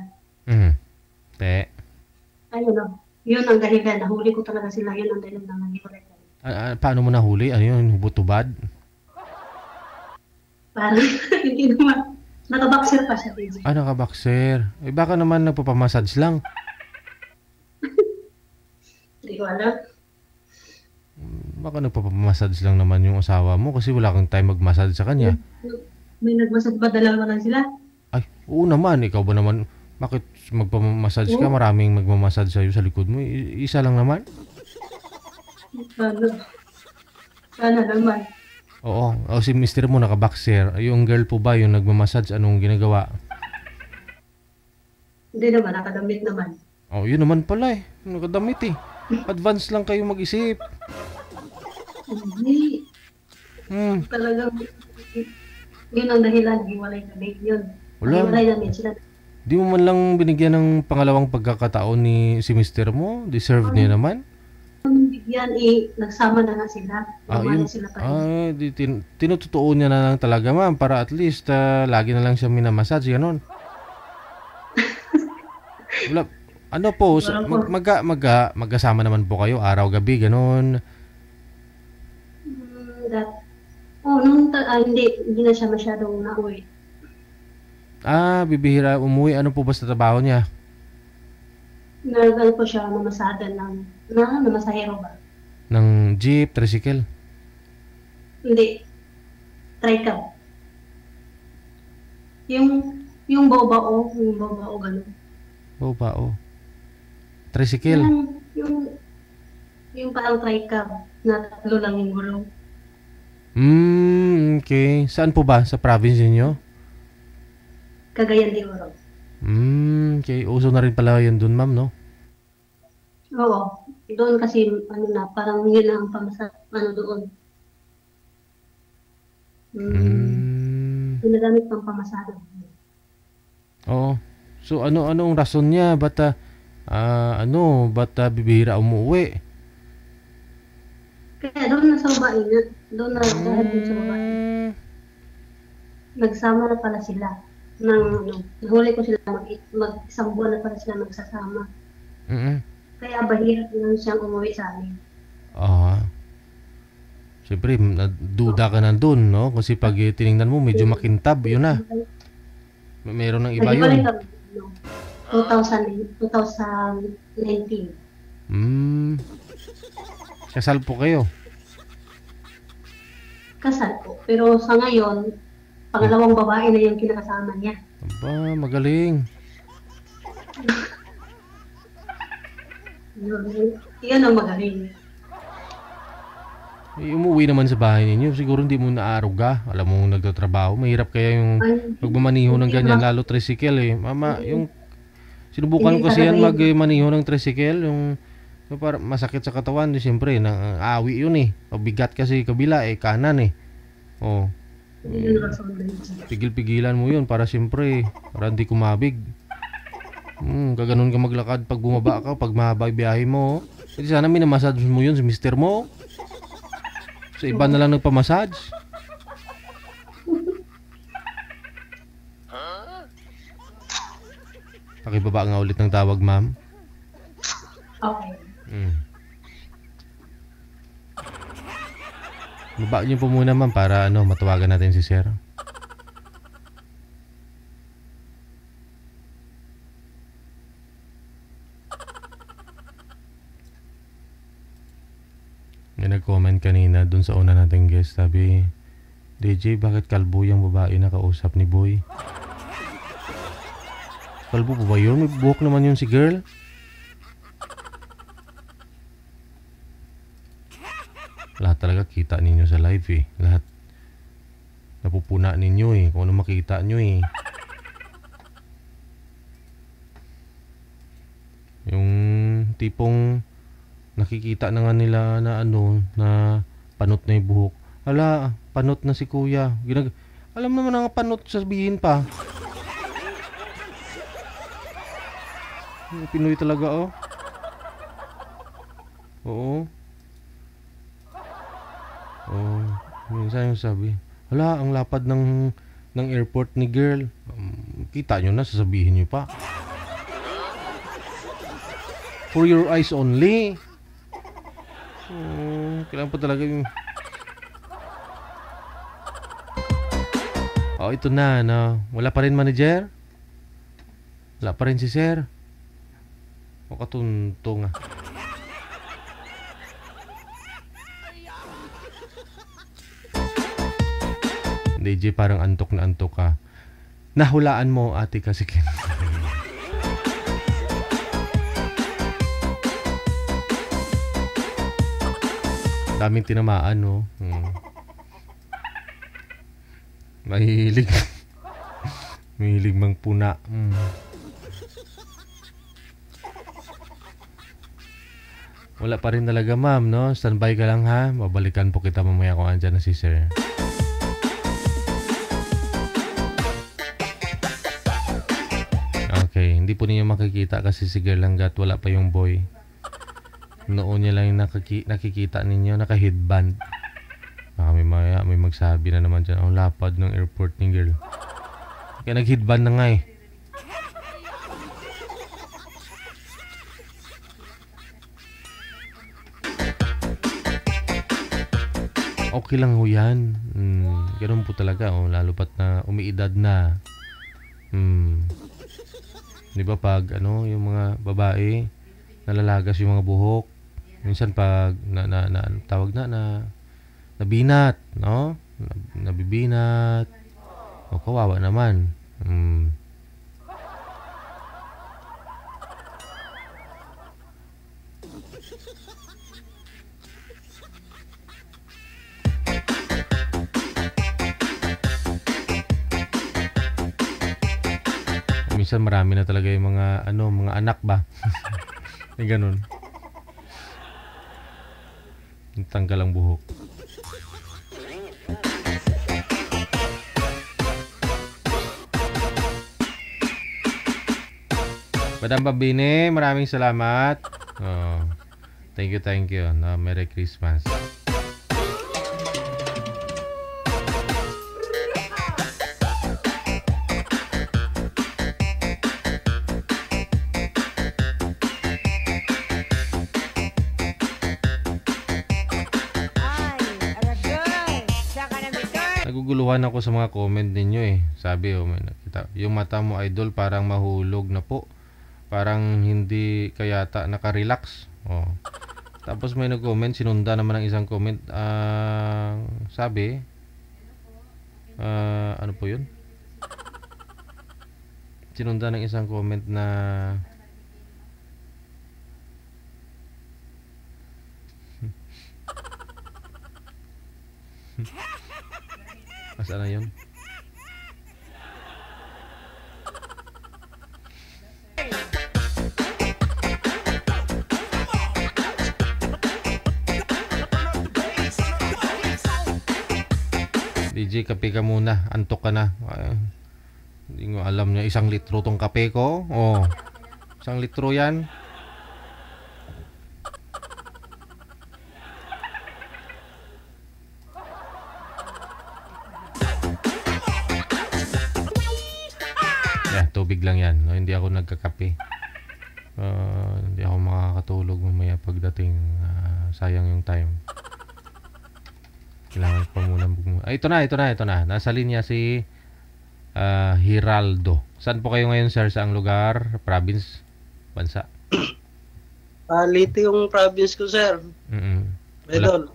Ayun o. Yun ang dahilan. Nahuli ko talaga sila. Yun ang dahilan na naghiwalay. Paano mo nahuli? Ano yun? Hubot-tubad? Parang hindi naman. Nakaboxer pa siya. Nakaboxer. Baka naman nagpapamassage lang. Hindi ko alam. Baka nagpapamassage lang naman yung asawa mo kasi wala kang time mag-massage sa kanya. May nagmassage ba? 2 lang sila? Ay, oo naman. Ikaw ba naman? Bakit magpapamassage ka? Maraming magmamassage sa'yo sa likod mo. Isa lang naman? Sana naman. Oo. Si mister mo naka-boxer. Yung girl po ba yung nagmamassage? Anong ginagawa? Hindi naman. Nakadamit naman. Yun naman pala eh. Nakadamit eh. Advance lang kayo mag-isip. Hindi. Talagang yun ang dahilan. Hiwalay kami. Yun. Hiwalay namin sila. Di mo man lang binigyan ng pangalawang pagkakataon ni si mister mo? Deserve niya naman? Bigyan nagsama na nga sila. Sila pa rin. Tinututuon niya na lang talaga, ma'am, para at least lagi na lang siya minamassage, gano'n. Ano po, magkasama naman po kayo araw-gabi, ganun? Hindi na siya masyadong nauwi. Bibihira umuwi. Ano po ba sa trabaho niya? Nagano po siya, mamasada namasahero ba? Ng jeep, tricycle? Hindi. Tricab. Yung bao-bao, gano'n. Bao-bao. Tricycle? Yung parang tricab na 3 lang yung gulong. Okay. Saan po ba? Sa province niyo? Cagayan de Oro. Okay. Uso na rin pala yun dun, ma'am, no? Oo. Doon kasi, parang yun ang doon. Ginagamit pang pamasada. Oo. So, anong rason niya? Ba't bibihira umuwi? Kaya doon na sa babae na. Doon na dahil doon sa babae. Nagsama na pala sila. Nahuli ko sila isang buwan na pala sila nagsasama. Kaya bahirap lang siyang umuwi sa amin. Siyempre, duda ka na doon, no? Kasi pag tinignan mo, medyo makintab, yun na. Meron ng iba yun. 2019. Kasal po kayo? Kasal po. Pero sa ngayon, pangalawang babae na yung kinakasama niya. Aba, magaling. Yan ang magaling. Umuwi naman sa bahay ninyo. Siguro hindi mo naaaruga. Alam mo, nagtatrabaho. Mahirap kaya yung magmamaniho ng ganyan, lalo tricycle eh. Mama, yung sinubukan ko kasi yan magmaniho ng tricycle, yung parang masakit sa katawan, siyempre, awi yun eh. Bigat kasi kabila eh, kanan eh. Pigil-pigilan mo yun para siyempre, para hindi kumabig. Kaganon ka maglakad pag bumaba ka, pag mahaba biyahe mo. Kasi sana minamassage mo yun si mister mo. Sa iba na lang nagpamassage. Pakibaba nga ulit ng tawag, ma'am. Okay. Baba niyo po muna, ma'am, para matawagan natin si sir. May nag-comment kanina dun sa una nating guest. Sabi, DJ, bakit kalbo yung babae na kausap ni Boy? Kalbo po ba yun? May buhok naman yun si girl. Lahat talaga kita ninyo sa live eh. Lahat napupuna ninyo eh. Kung ano makita nyo eh. Yung tipong nakikita na nga nila na na panot na yung buhok. Hala, panot na si kuya. Alam naman ang panot, sabihin pa. Pinoy talaga oh. Oo. Minsan yung sabi, hala, ang lapad ng airport ni girl. Kita nyo na, sasabihin nyo pa. For your eyes only. Kailangan pa talaga yung... ito na, wala pa rin manager? Wala pa rin si sir? Katuntong ah. DJ, parang antok na antok ka. Nahulaan mo, ate, kasi daming tinamaan, no? Mahilig. Mahilig mang puna. Wala pa rin talaga, ma'am, no? Standby ka lang, ha? Babalikan po kita mamaya kung andyan na si sir. Okay, hindi po ninyo makikita kasi si girl hanggat wala pa yung boy. Noon niya lang yung nakikita ninyo, naka-headband. Baka may magsabi na naman dyan, lapad ng airport ni girl. Kaya nag-headband na nga eh. okay lang ho yan. Ganun po talaga. Oh, lalo pat na umiidad na. Di ba pag yung mga babae, nalalagas yung mga buhok. Minsan pag tawag na nabinat, no? Nabibinat. O kawawa naman. Minsan marami na talaga yung mga mga anak ba? May ganun. Tanggal ang buhok. Madam Pambine, maraming salamat. Oh, thank you. Merry Christmas. Naguguluhan ako sa mga comment ninyo eh. Sabi may nakita, yung mata mo idol parang mahulog na po. Parang hindi kayata nakarelax. Oh. Tapos may nag-comment, sinunda naman ng isang comment. Sabi, ano po yun? Sinunda ng isang comment na Asaan na yun? DJ, kape ka muna. Antok ka na. Hindi ko alam niya. 1 litro tong kape ko. Oh, 1 litro yan. Tubig lang yan. No? Hindi ako nagkakape. Hindi ako makakatulog mamaya pagdating. Sayang yung time. Kailangan pa muna. Ito na. Nasa linya si Hiraldo. Saan po kayo ngayon, sir? Saang lugar? Province? Bansa? Liti yung province ko, sir.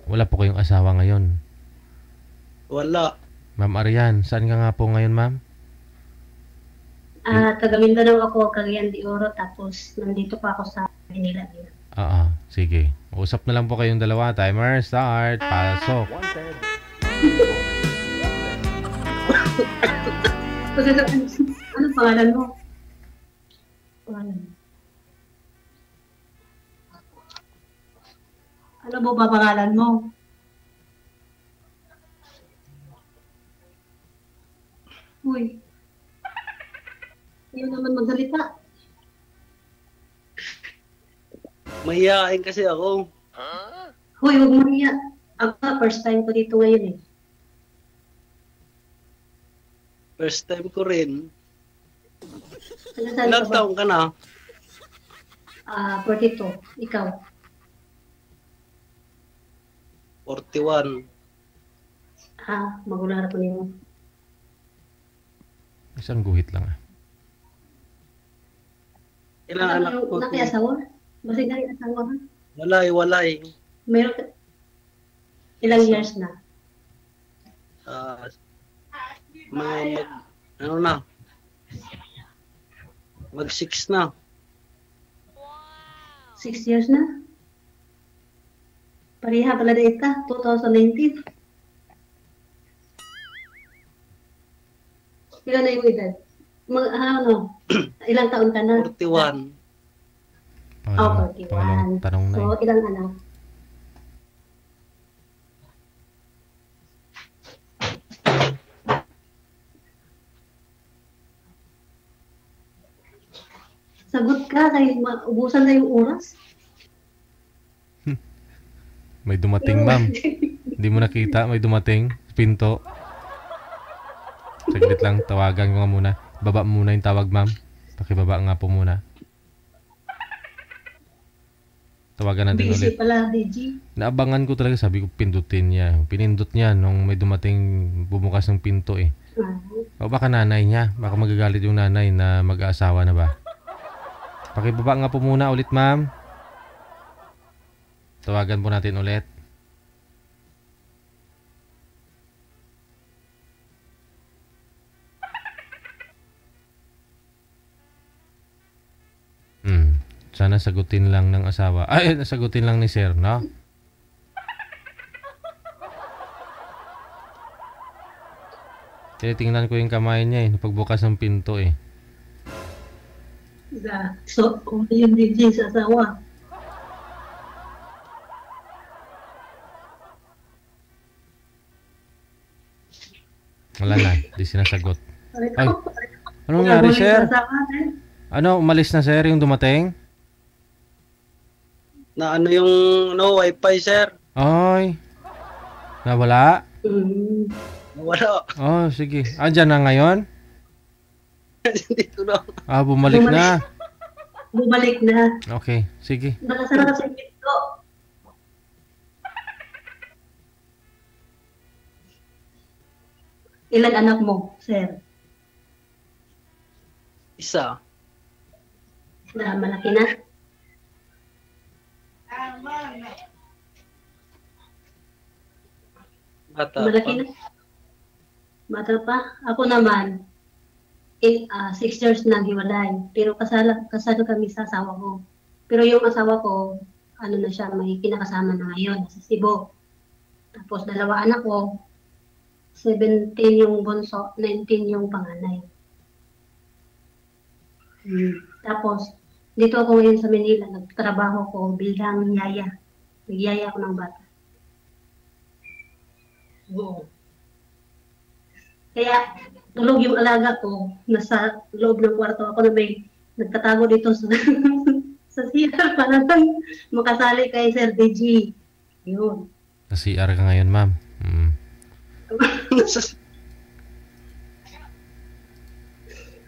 Wala po kayong asawa ngayon? Wala. Ma'am Arian, saan ka nga po ngayon, ma'am? Taga Mindanao ako, Cagayan de Oro, tapos nandito pa ako sa Manila. Sige. Usap na lang po kayong dalawa. Timer, start, pasok. Ano pangalan mo? Ano mo ba pangalan mo? Uy. Ayaw naman magsalita. Mahihain kasi ako. Hoy, huwag mahiya. Ako, first time ko dito ngayon eh. First time ko rin. Saan Ilang taong ka na? 42. Ikaw? 41. Magulang ako niyo. Isang guhit lang Ilang anak ko? Nakiasawa? Basig na asawa ka? Walay. Meron ka? Ilang years na? Mag 6 na. 6 years na? Pariha pala na ita, 2019. Ilan na yung edad? Ilang taon ka na? 41. 41. Tanong na. So, ilang anak? Sagot ka, kaya ubusan na yung oras. May dumating, ma'am. Hindi mo nakita, may dumating. Pinto. Saglit lang, tawagan ko nga muna. Baba muna yung tawag, ma'am. Pakibaba nga po muna. Tawagan natin Busy ulit. pala, DJ. Naabangan ko talaga, sabi ko pindutin niya. Pinindot niya nung may dumating bumukas ng pinto eh. O baka nanay niya, baka magagalit yung nanay na mag-aasawa na ba? Pakibaba nga po muna ulit, ma'am. Tawagan po natin ulit. Sana sagutin lang ng asawa. Ay, sagutin lang ni sir, no? Tinitingnan ko yung kamay niya eh, pagbukas ng pinto eh. So, yung DJ sa asawa. Wala na, di sinasagot. Ay, anong nangyari, sir? Ano, umalis na sir yung dumating? Na ano yung wifi, sir? Ay, nawala? Nawala. Oh, sige. Andyan na ngayon? Dito na. Bumalik na. Bumalik na. Okay, sige. Nakasara sa pinto. Ilan anak mo, sir? Isa. Malaki na? Bata Malaki pa. na? Bata pa? Ako naman, 6 years na hiwalay. Pero kasal kami sa asawa ko. Pero yung asawa ko, ano na siya, may kinakasama na ngayon sa Cebu. Tapos 2 anak ko, 17 yung bunso, 19 yung panganay. Tapos, dito ako ngayon sa Manila, nagtrabaho ko bilang yaya. Nagyaya ako ng bata. Oo. Kaya, tulog yung alaga ko, nasa loob ng kwarto ako na may nagtatago dito sa sa CR para lang makasali kay Sir DG. Yun. Sa CR ka ngayon, ma'am.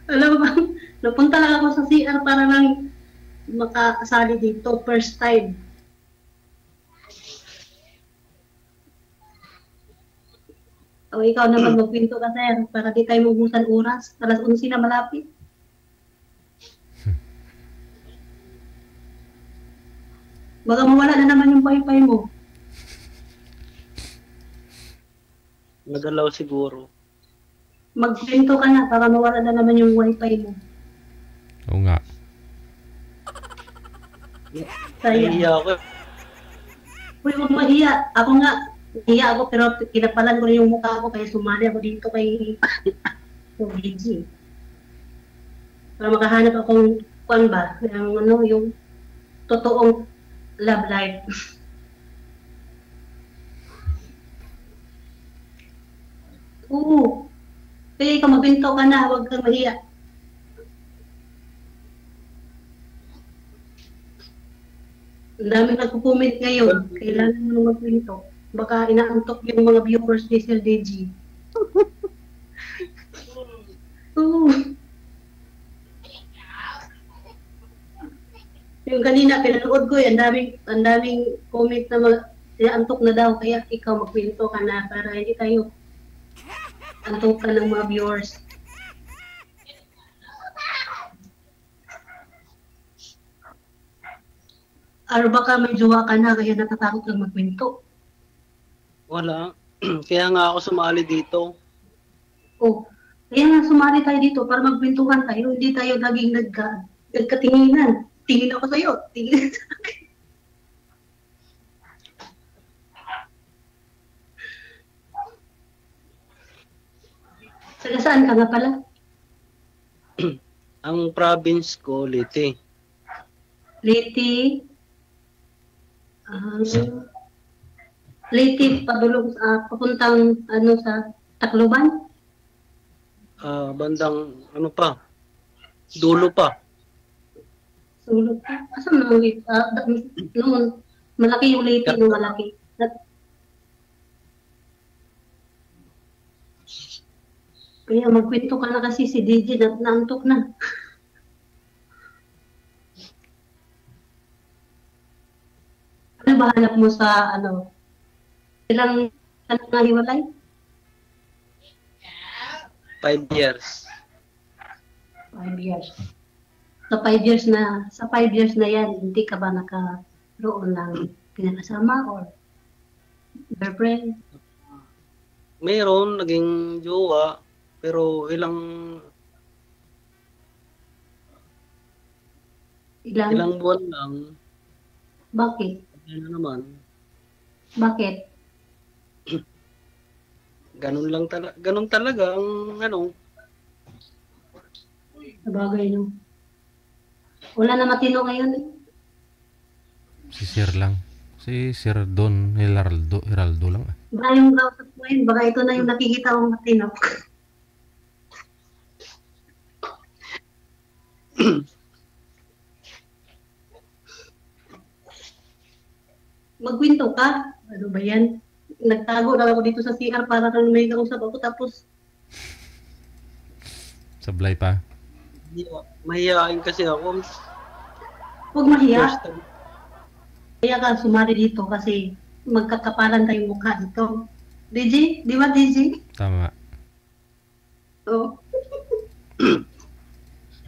Alam mo ba, napunta lang ako sa CR para lang makasali dito, first time. O ikaw naman magpinto ka, sir, para di tayo mabusan oras. Alas 11 na malapit. Baka mawala na naman yung wifi mo. Nagalaw siguro. Magpinto ka na, para mawala na naman yung wifi mo. Oo nga. Nahiya ako. Uy, huwag mahiya. Ako nga, hiya ako, pero kinapalan ko rin yung mukha ko, kaya sumali ako dito kay DG. Para makahanap akong kwan ba, yung totoong love life. Oo. Kaya ikaw magbinto ka na, huwag kang mahiya. Ang daming nagko-comment ngayon, kailangan mo nang magbinto. Baka inaantok yung mga viewers ni Sir DG. Oo. Yung kanina, pinanood ko, ang daming comment na inaantok na daw, kaya ikaw magpinto ka na para hindi tayo antokan ng mga viewers. Or baka may jowa ka na, kaya natatakot lang magpinto. Wala. Kaya nga ako sumali dito. Oh, kaya nga sumali tayo dito para magpintuhan tayo, hindi tayo laging nagkatinginan. Tingin ako sa'yo, tingin sa akin. Saan ka nga pala? Ang province ko, Leyte. Leyte? Leyte, padulong papuntang sa Tacloban? Bandang dulo pa. Sulog pa? Asan naman Leyte? Noon, malaki yung Leyte, no, malaki. Kaya magkwento ka na kasi si DJ, naantok na. ba hanap mo sa ano? Ilang ano nga hiwalay? 5 years. 5 years. Sa 5 years na yan, hindi ka ba nakaroon ng pinakasama or girlfriend? Mayroon, naging jowa, pero ilang buwan lang. Bakit? Ano naman? Bakit? Ganun talaga ang ano. Sabagay, no? Wala na matino ngayon eh. Si Sir lang. Si Sir Don Heraldo lang. Baka yung kausap ko yun, baka ito na yung nakikita kong matino. Magkwento ka? Ano ba yan? Nagtago na ako dito sa CR para kang may kausap ako tapos sablay pa. Mahihain kasi ako. Huwag mahiya. Kaya ka sumali dito kasi magkakapalan tayong mukha dito. DJ? Di ba DJ? Tama. Oo.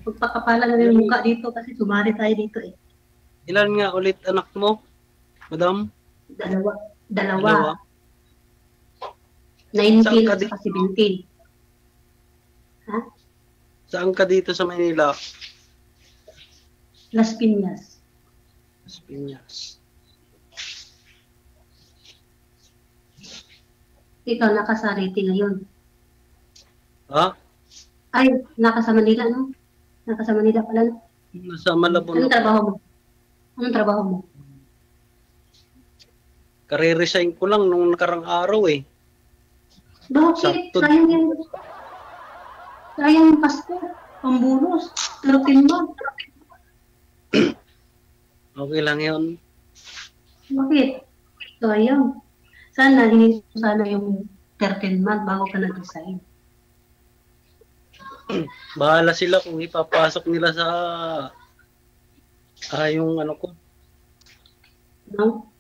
Magpakapalan na yung mukha dito kasi sumali tayo dito eh. Ilan nga ulit anak mo, madam? Dalawa. 19 at 17. Ha? Saan ka dito sa Manila? Las Piñas. Las Piñas. Ikaw naka ngayon. Ha? Ay, naka sa Manila, no? Naka sa Manila pala, no? Nasa Malabon. Anong trabaho mo? Kare-resign ko lang nung nakarang araw eh. Bakit? Sayang yung Pasko. Pambulos. 13 month. Okay lang yun. Bakit? Sayang. Sana, hindi sana yung 13 month bago ka nag-resign. Bahala sila kung ipapasok nila sa yung ano ko. No?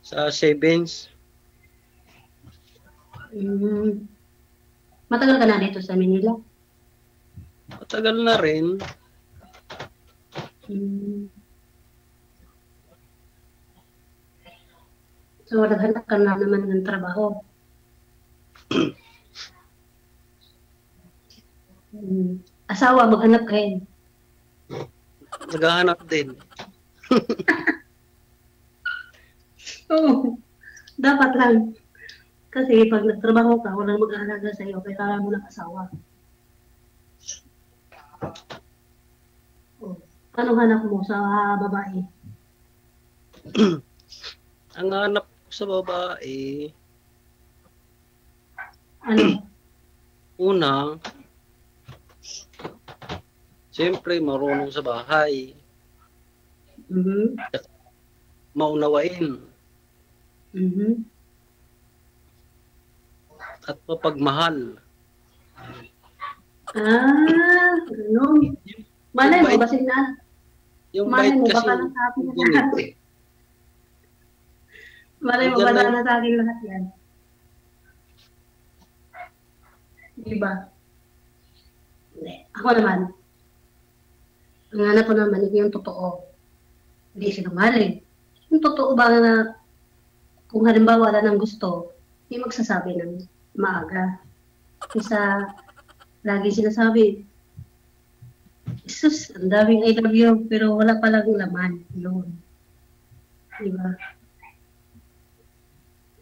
Sa savings. Matagal ka na dito sa Manila? Matagal na rin. So, naghanap ka na naman ng trabaho. Asawa, maghanap kayo. Naghahanap din. Oo. Dapat lang. Kasi pag nagtrabaho ka, walang mag-aalaga sa'yo, kailangan mo ng asawa. Oh. Paano hanap mo sa babae? Ang hanap ko sa babae, ano? Una, siyempre marunong sa bahay. Maunawain. At mapagmahal. Ano? Malay mo ba sila? Yung Malay bait mo kasi. ba na sa akin lahat? Malay mo ba na sa akin lahat yan? Diba? Ako naman, ang hanap ko naman, yung totoo. Hindi sinungaling. Yung totoo ba na kung halimbawa wala ng gusto, hindi magsasabi ng maaga. Isa, lagi sinasabi, Jesus, ang daming I love you, pero wala palang laman. Yun. Diba?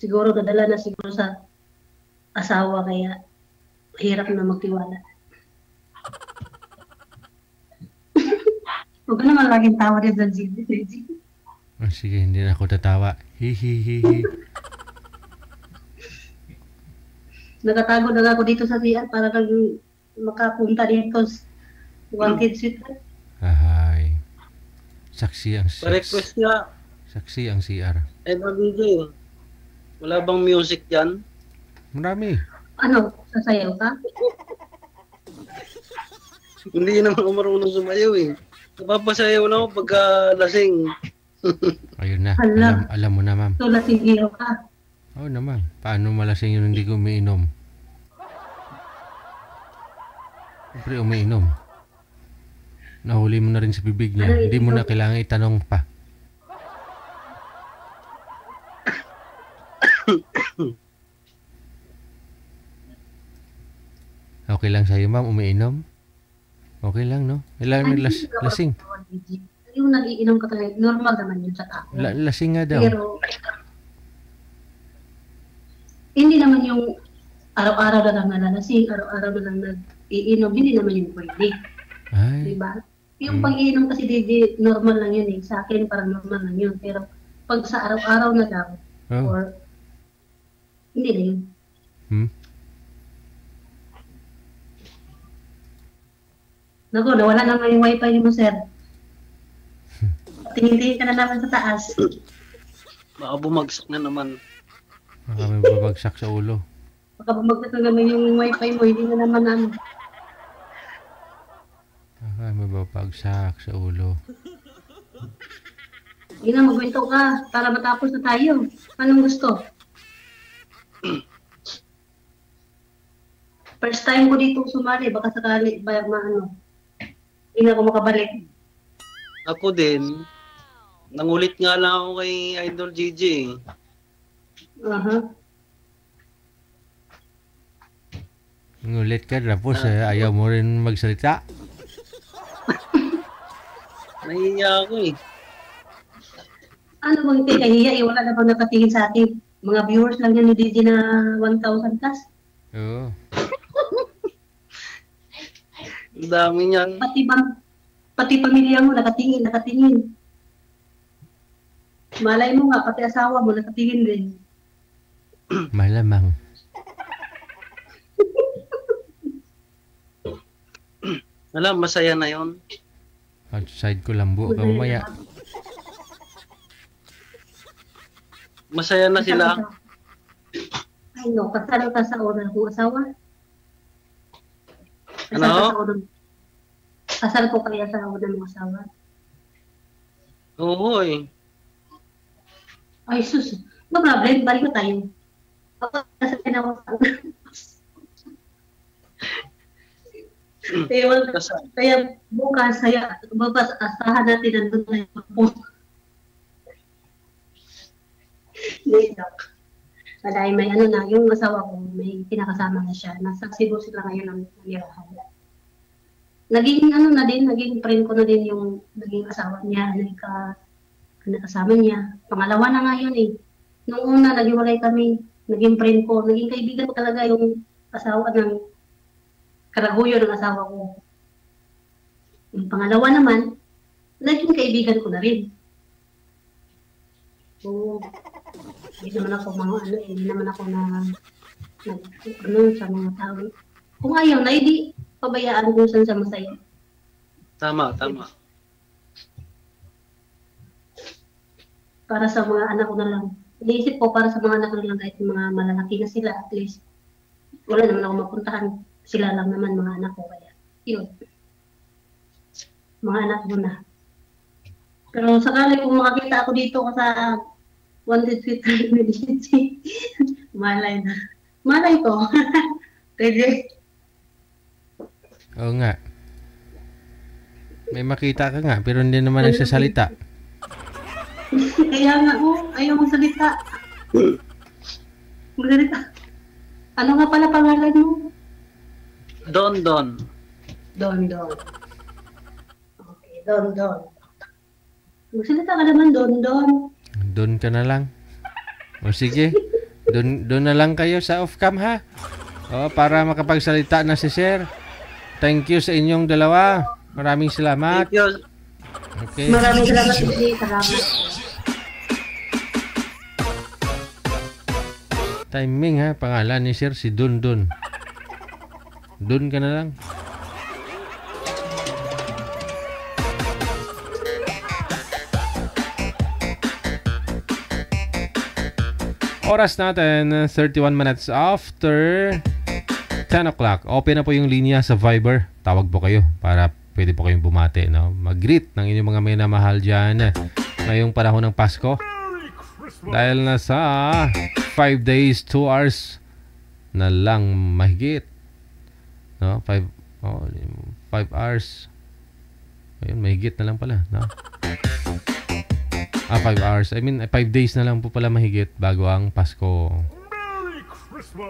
Siguro nadala na siguro sa asawa, kaya hirap na magtiwala. Huwag ka naman laging tawa rin sa Gigi. Sige, hindi na ako tatawa. Hihihihi. Nakatago na ako dito sa CR para kang makapunta dito sa Wanted Suite. Ahay. Saksi ang Pa-request nga. Saksi ang CR. DJ, wala bang music dyan? Marami. Ano? Sasayaw ka? Hindi naman ako marunong sumayaw eh. Napapasayaw lang ako pagka lasing. Ayun na. Hala. Alam mo na, ma'am. So, lasing iyo ka. Oo naman. Paano malasing yun hindi ko umiinom? Siyempre umiinom. Nahuli mo na rin sa bibig niya. Hindi mo na kailangan itanong pa. Okay lang sa'yo, ma'am, umiinom? Okay lang, no? Kailangan lasing. Yung nagiinom ka talaga, normal naman yun sa tao. Lasing nga daw. Pero, hindi naman yung araw-araw na lang nalalasing, araw-araw na lang nag-iinom, hindi naman yun pwede. Ay. Diba? Yung pag-iinom kasi, DJ, normal lang yun eh. Sa akin, parang normal lang yun. Pero, pag sa araw-araw na lang, or, hindi na yun. Naku, nawala naman yung wifi mo, sir. Tingin-tingin ka na naman sa taas. Baka bumagsak na naman. Baka may babagsak sa ulo. Baka bumagsak na naman yung wifi mo, hindi na naman ano. Baka may babagsak sa ulo. Hindi na, magwento ka para matapos na tayo. Anong gusto? First time ko dito sumali, baka sakali, hindi na ako makabalik. Ako din, nangulit nga lang ako kay Idol GJ. Nangulit ka, tapos ayaw mo rin magsalita. Nahihiya ako eh. Ano bang hindi kahiya? Wala na bang nakatingin sa atin? Mga viewers lang yan ni DJ na 1,000 plus. Oo. Ang dami niyan. Pati pamilya mo nakatingin. Malay mo nga, pati asawa mo nakatingin din. Malamang. Alam, masaya na yon. Outside ko lambo ka mamaya. Masaya na sila. Ay no, kasal ka sa una kong asawa. Ano? Kasal ko kaya sa una ng asawa. Oo eh. Ay sus, no problem, balik ko tayo. Ako kasi pinawa sa una. Kaya bukas, asahan natin nandun na yung Dahil may yung asawa ko, may pinakasama na siya. Nasa Cebu sila ngayon ang nanirahan. Naging friend ko na din yung naging asawa niya, nakasama niya. Pangalawa na nga yun eh. Nung una, naghiwalay kami, naging friend ko, naging kaibigan ko talaga yung asawa ng karaguyo ng asawa ko. Yung pangalawa naman, naging kaibigan ko na rin. So, hindi naman ako sa mga tao. Kung ayaw na, hindi pabayaan kung saan sa masaya. Tama. Para sa mga anak ko na lang. Iniisip ko para sa mga anak ko na lang kahit mga malalaki na sila at least. Wala naman ako mapuntahan. Sila lang naman mga anak ko. Kaya, yun. Mga anak ko na. Pero sakali kung makakita ako dito sa Wanted Twitter Medici, malay na. Malay ko. Pwede. Oo nga. May makita ka nga, pero hindi naman nagsasalita. Kaya nga, ayaw magsalita. Magsalita. Ano nga pala pangalan mo? Don. Don. Okay, Don. Magsalita ka naman, Don. Doon ka na lang. O sige, doon na lang kayo sa off-cam ha. O, para makapagsalita na si Sir. Thank you sa inyong dalawa. Maraming salamat. Thank you. Okay. Maraming salamat. Salamat. Timing ha, pangalan ni Sir si Don. Doon ka na lang. Oras natin, 31 minutes after 10 o'clock. Open na po yung linya sa Viber. Tawag po kayo para pwede po kayong bumati. No? Mag-greet ng inyong mga minamahal dyan. ngayong panahon ng Pasko. Dahil nasa 5 days, 2 hours na lang mahigit. No? 5 hours. Ayun, mahigit na lang pala. No? 5 hours. I mean, 5 days na lang po pala mahigit bago ang Pasko.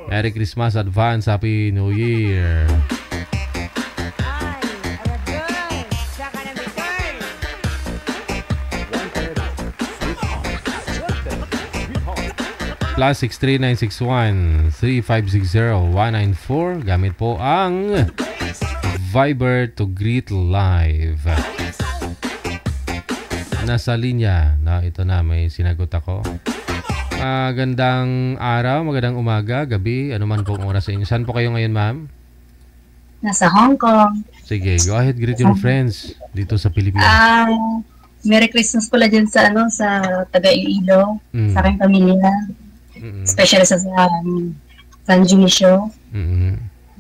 Merry Christmas advance. Happy New Year. +63961-3560-194. Gamit po ang Viber to greet live. Nasa linya. Ito na, may sinagot ako. Magandang araw, magandang umaga, gabi, anuman pong oras sa inyo. Saan po kayo ngayon, ma'am? Nasa Hong Kong. Sige, go ahead, greet your friends dito sa Pilipinas. Merry Christmas pala dyan sa taga Iloilo, sa aking pamilya. Especially sa San Jimmy Show.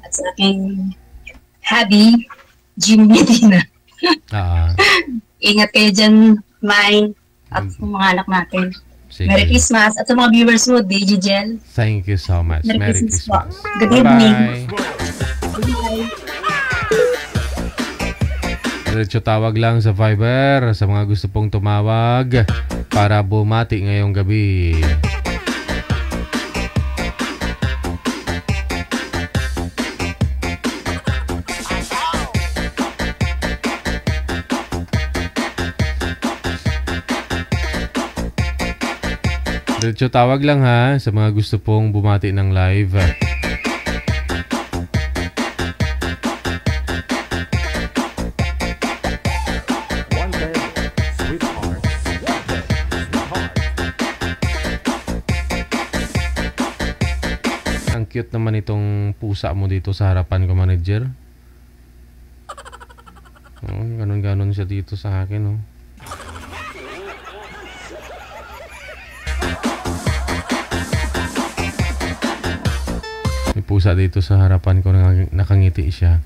At sa aking hubby, Jim Medina. Ingat kayo dyan, Mine, at mga anak natin. Sige. Merry Christmas. At sa mga viewers mo, DJ Gel. Thank you so much. Merry Christmas. Good evening. Bye-bye. Diretso tawag lang sa Viber sa mga gusto pong tumawag para bumati ngayong gabi. Diretso tawag lang ha sa mga gusto pong bumati ng live. Ang cute naman itong pusa mo dito sa harapan ko, manager. Ganon-ganon siya dito sa akin, oh. May pusa dito sa harapan ko, nakangiti siya.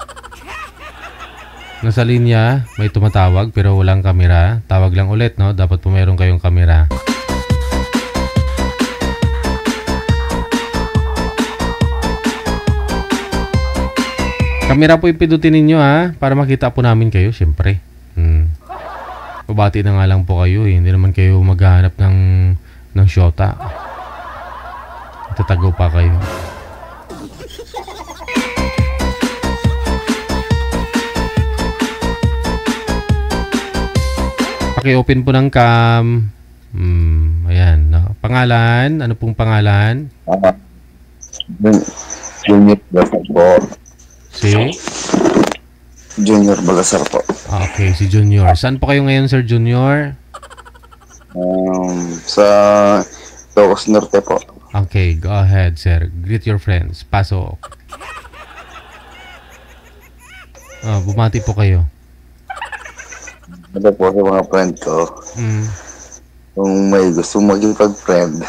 Nasa linya, may tumatawag pero walang kamera. Tawag lang ulit, no? Dapat po meron kayong kamera. Kamera po ipindutin ninyo, ha? Para makita po namin kayo, syempre. Pabati na nga lang po kayo, eh. Hindi naman kayo maghahanap ng shota. Tatago pa kayo. Paki-open po ng cam. Ayan, no? Pangalan? Ano pong pangalan? Junior Bagasar po. Si? Junior Bagasar po. Okay, si Junior. Saan po kayo ngayon, Sir Junior? Sa Ilocos Norte po. Okay, go ahead, sir. Greet your friends. Pasok. Bumati po kayo. Ito po sa mga friend ko. Kung may gusto maging-pag-friend.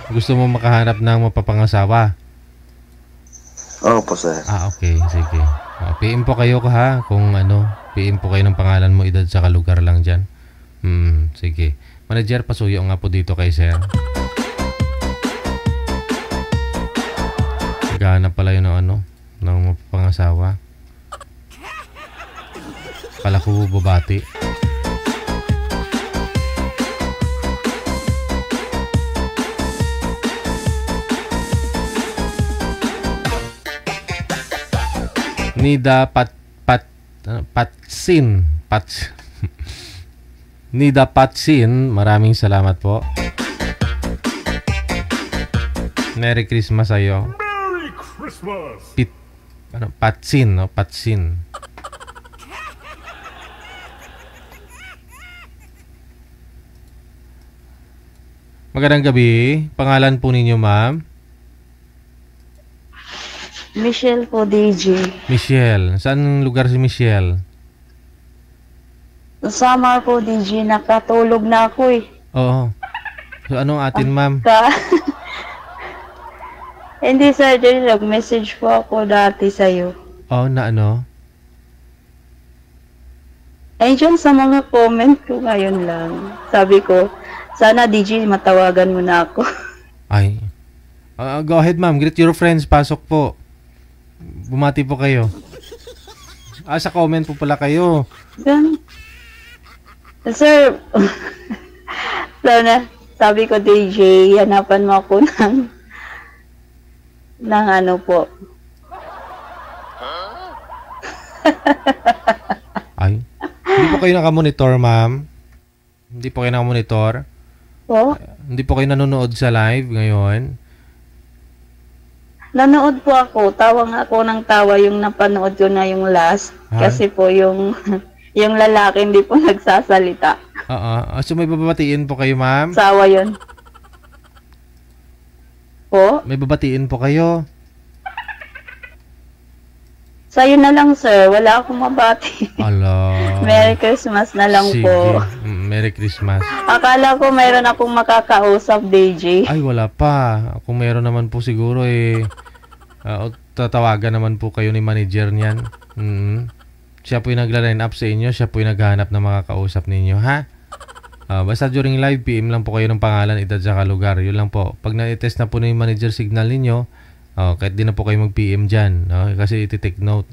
Gusto mo makahanap ng mapapangasawa? Oo po, sir. Okay. Sige. PM po kayo ha. Kung PM po kayo ng pangalan mo, edad sa lugar lang dyan. Sige. Manager, pasuyo nga po dito kay sir. Naghahanap pala yun ng mapapangasawa. Pala ko babati. Nida Nida Patsin, maraming salamat po. Merry Christmas sa'yo. Merry Christmas! Patsin, no? Patsin. Magandang gabi. Pangalan po ninyo, ma'am? Michelle po, DJ. Michelle. Saan lugar si Michelle? Summer po, DJ. Nakatulog na ako eh. Oo. So, anong atin, ma'am? Hindi, sir. Nag-message po ako dati sa'yo. Oh, na ano? Ay, dyan sa mga comment ko ngayon lang. Sabi ko, sana DJ matawagan mo na ako. Ay. Go ahead, ma'am. Greet your friends. Pasok po. Bumati po kayo. Sa comment po pala kayo. Yan. Sir, sana, sabi ko, DJ, hanapan mo ako ng ano po. Ay. Hindi po kayo nakamonitor, ma'am? Hindi po kayo nakamonitor? Po? Hindi po kayo nanonood sa live ngayon? Nanood po ako. Tawa nga ako ng tawa yung napanood ko na yung last. Kasi po yung lalaki hindi po nagsasalita. So may babatiin po kayo, ma'am? Sawa yun. Po? May babatiin po kayo? Sa'yo na lang, sir. Wala akong mabati. Ala. Merry Christmas na lang Sige. po. Merry Christmas. Akala ko mayroon akong makakausap, DJ. Ay, wala pa. Kung meron naman po siguro tatawagan naman po kayo ni manager niyan. Siya po yung nagla-line up sa inyo. Siya po yung naghahanap ng makakausap ninyo, ha? Basta during live, PM lang po kayo ng pangalan, edad, saka lugar. Yun lang po. Pag na-test na po na yung manager signal ninyo, kahit di na po kayo mag-PM dyan, no? Kasi iti-take note.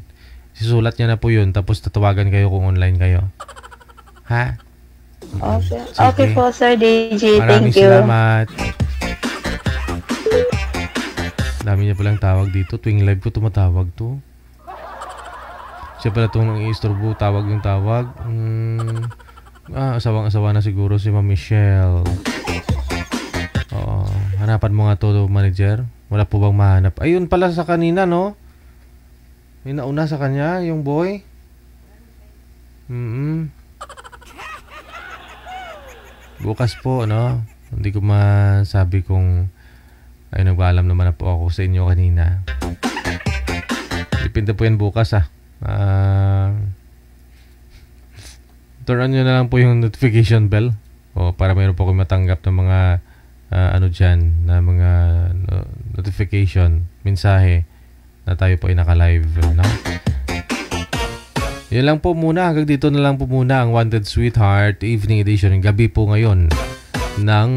Sisulat niya na po yun, tapos tatawagan kayo kung online kayo. Ha? Okay. Okay po, Sir DJ. Maraming Thank you. salamat. Dami niya palang tawag dito. Tuwing live ko tumatawag to. Siya pala itong nang-i-istorbo. Tawag yung tawag. Asawang-asawa na siguro si Ma'am Michelle. Hanapan mo nga to, manager. Wala po bang mahanap? Ayun pala sa kanina, no? May nauna sa kanya, yung boy. Bukas po, no? Hindi ko masabi kung ay nagpaalam naman na po ako sa inyo kanina. Depende po yan bukas, turn on nyo na lang po yung notification bell para mayroon po kayo matanggap ng mga dyan, na mga notification, mensahe na tayo po ay naka-live, no? Yan lang po muna. Hanggang dito na lang po muna ang Wanted Sweetheart Evening Edition. Gabi po ngayon ng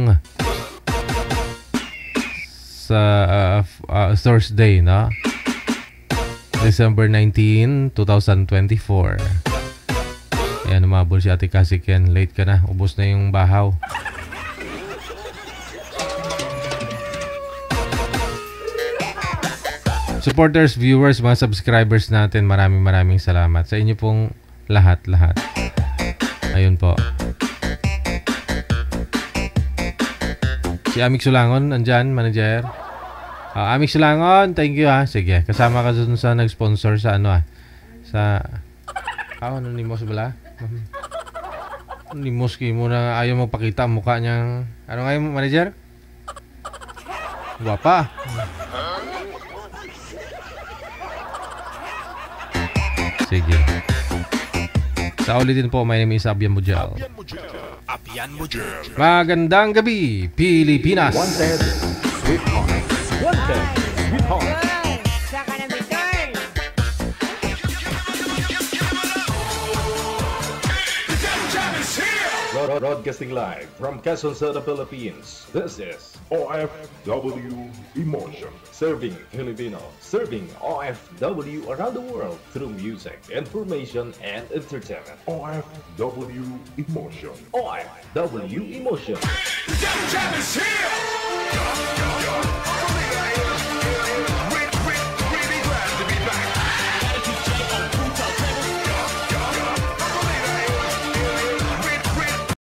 sa Thursday, no? December 19, 2024. Ayan, umabol si Ate Cassie Ken. Late ka na. Ubos na yung bahaw. Supporters, viewers, mga subscribers natin, maraming salamat sa inyo pong lahat. Ayun po. Si Amik Sulangon, andyan, manager. Amik Sulangon, thank you, ha. Sige, kasama ka dun sa nag-sponsor sa sa anonymous bala? Anonymous kayo muna, ayaw magpakita ang mukha niyang, ano nga yung manager? Guwapa. Sige. Sa ulitin po, my name is Abian Mujal. Magandang gabi, Pilipinas! Wanted Sweetheart. Wanted Sweetheart. Broadcasting live from Quezon City, Philippines. This is OFW Emotion. Serving Filipino, serving OFW around the world through music, information, and entertainment. OFW Emotion. OFW Emotion. The Jam is here!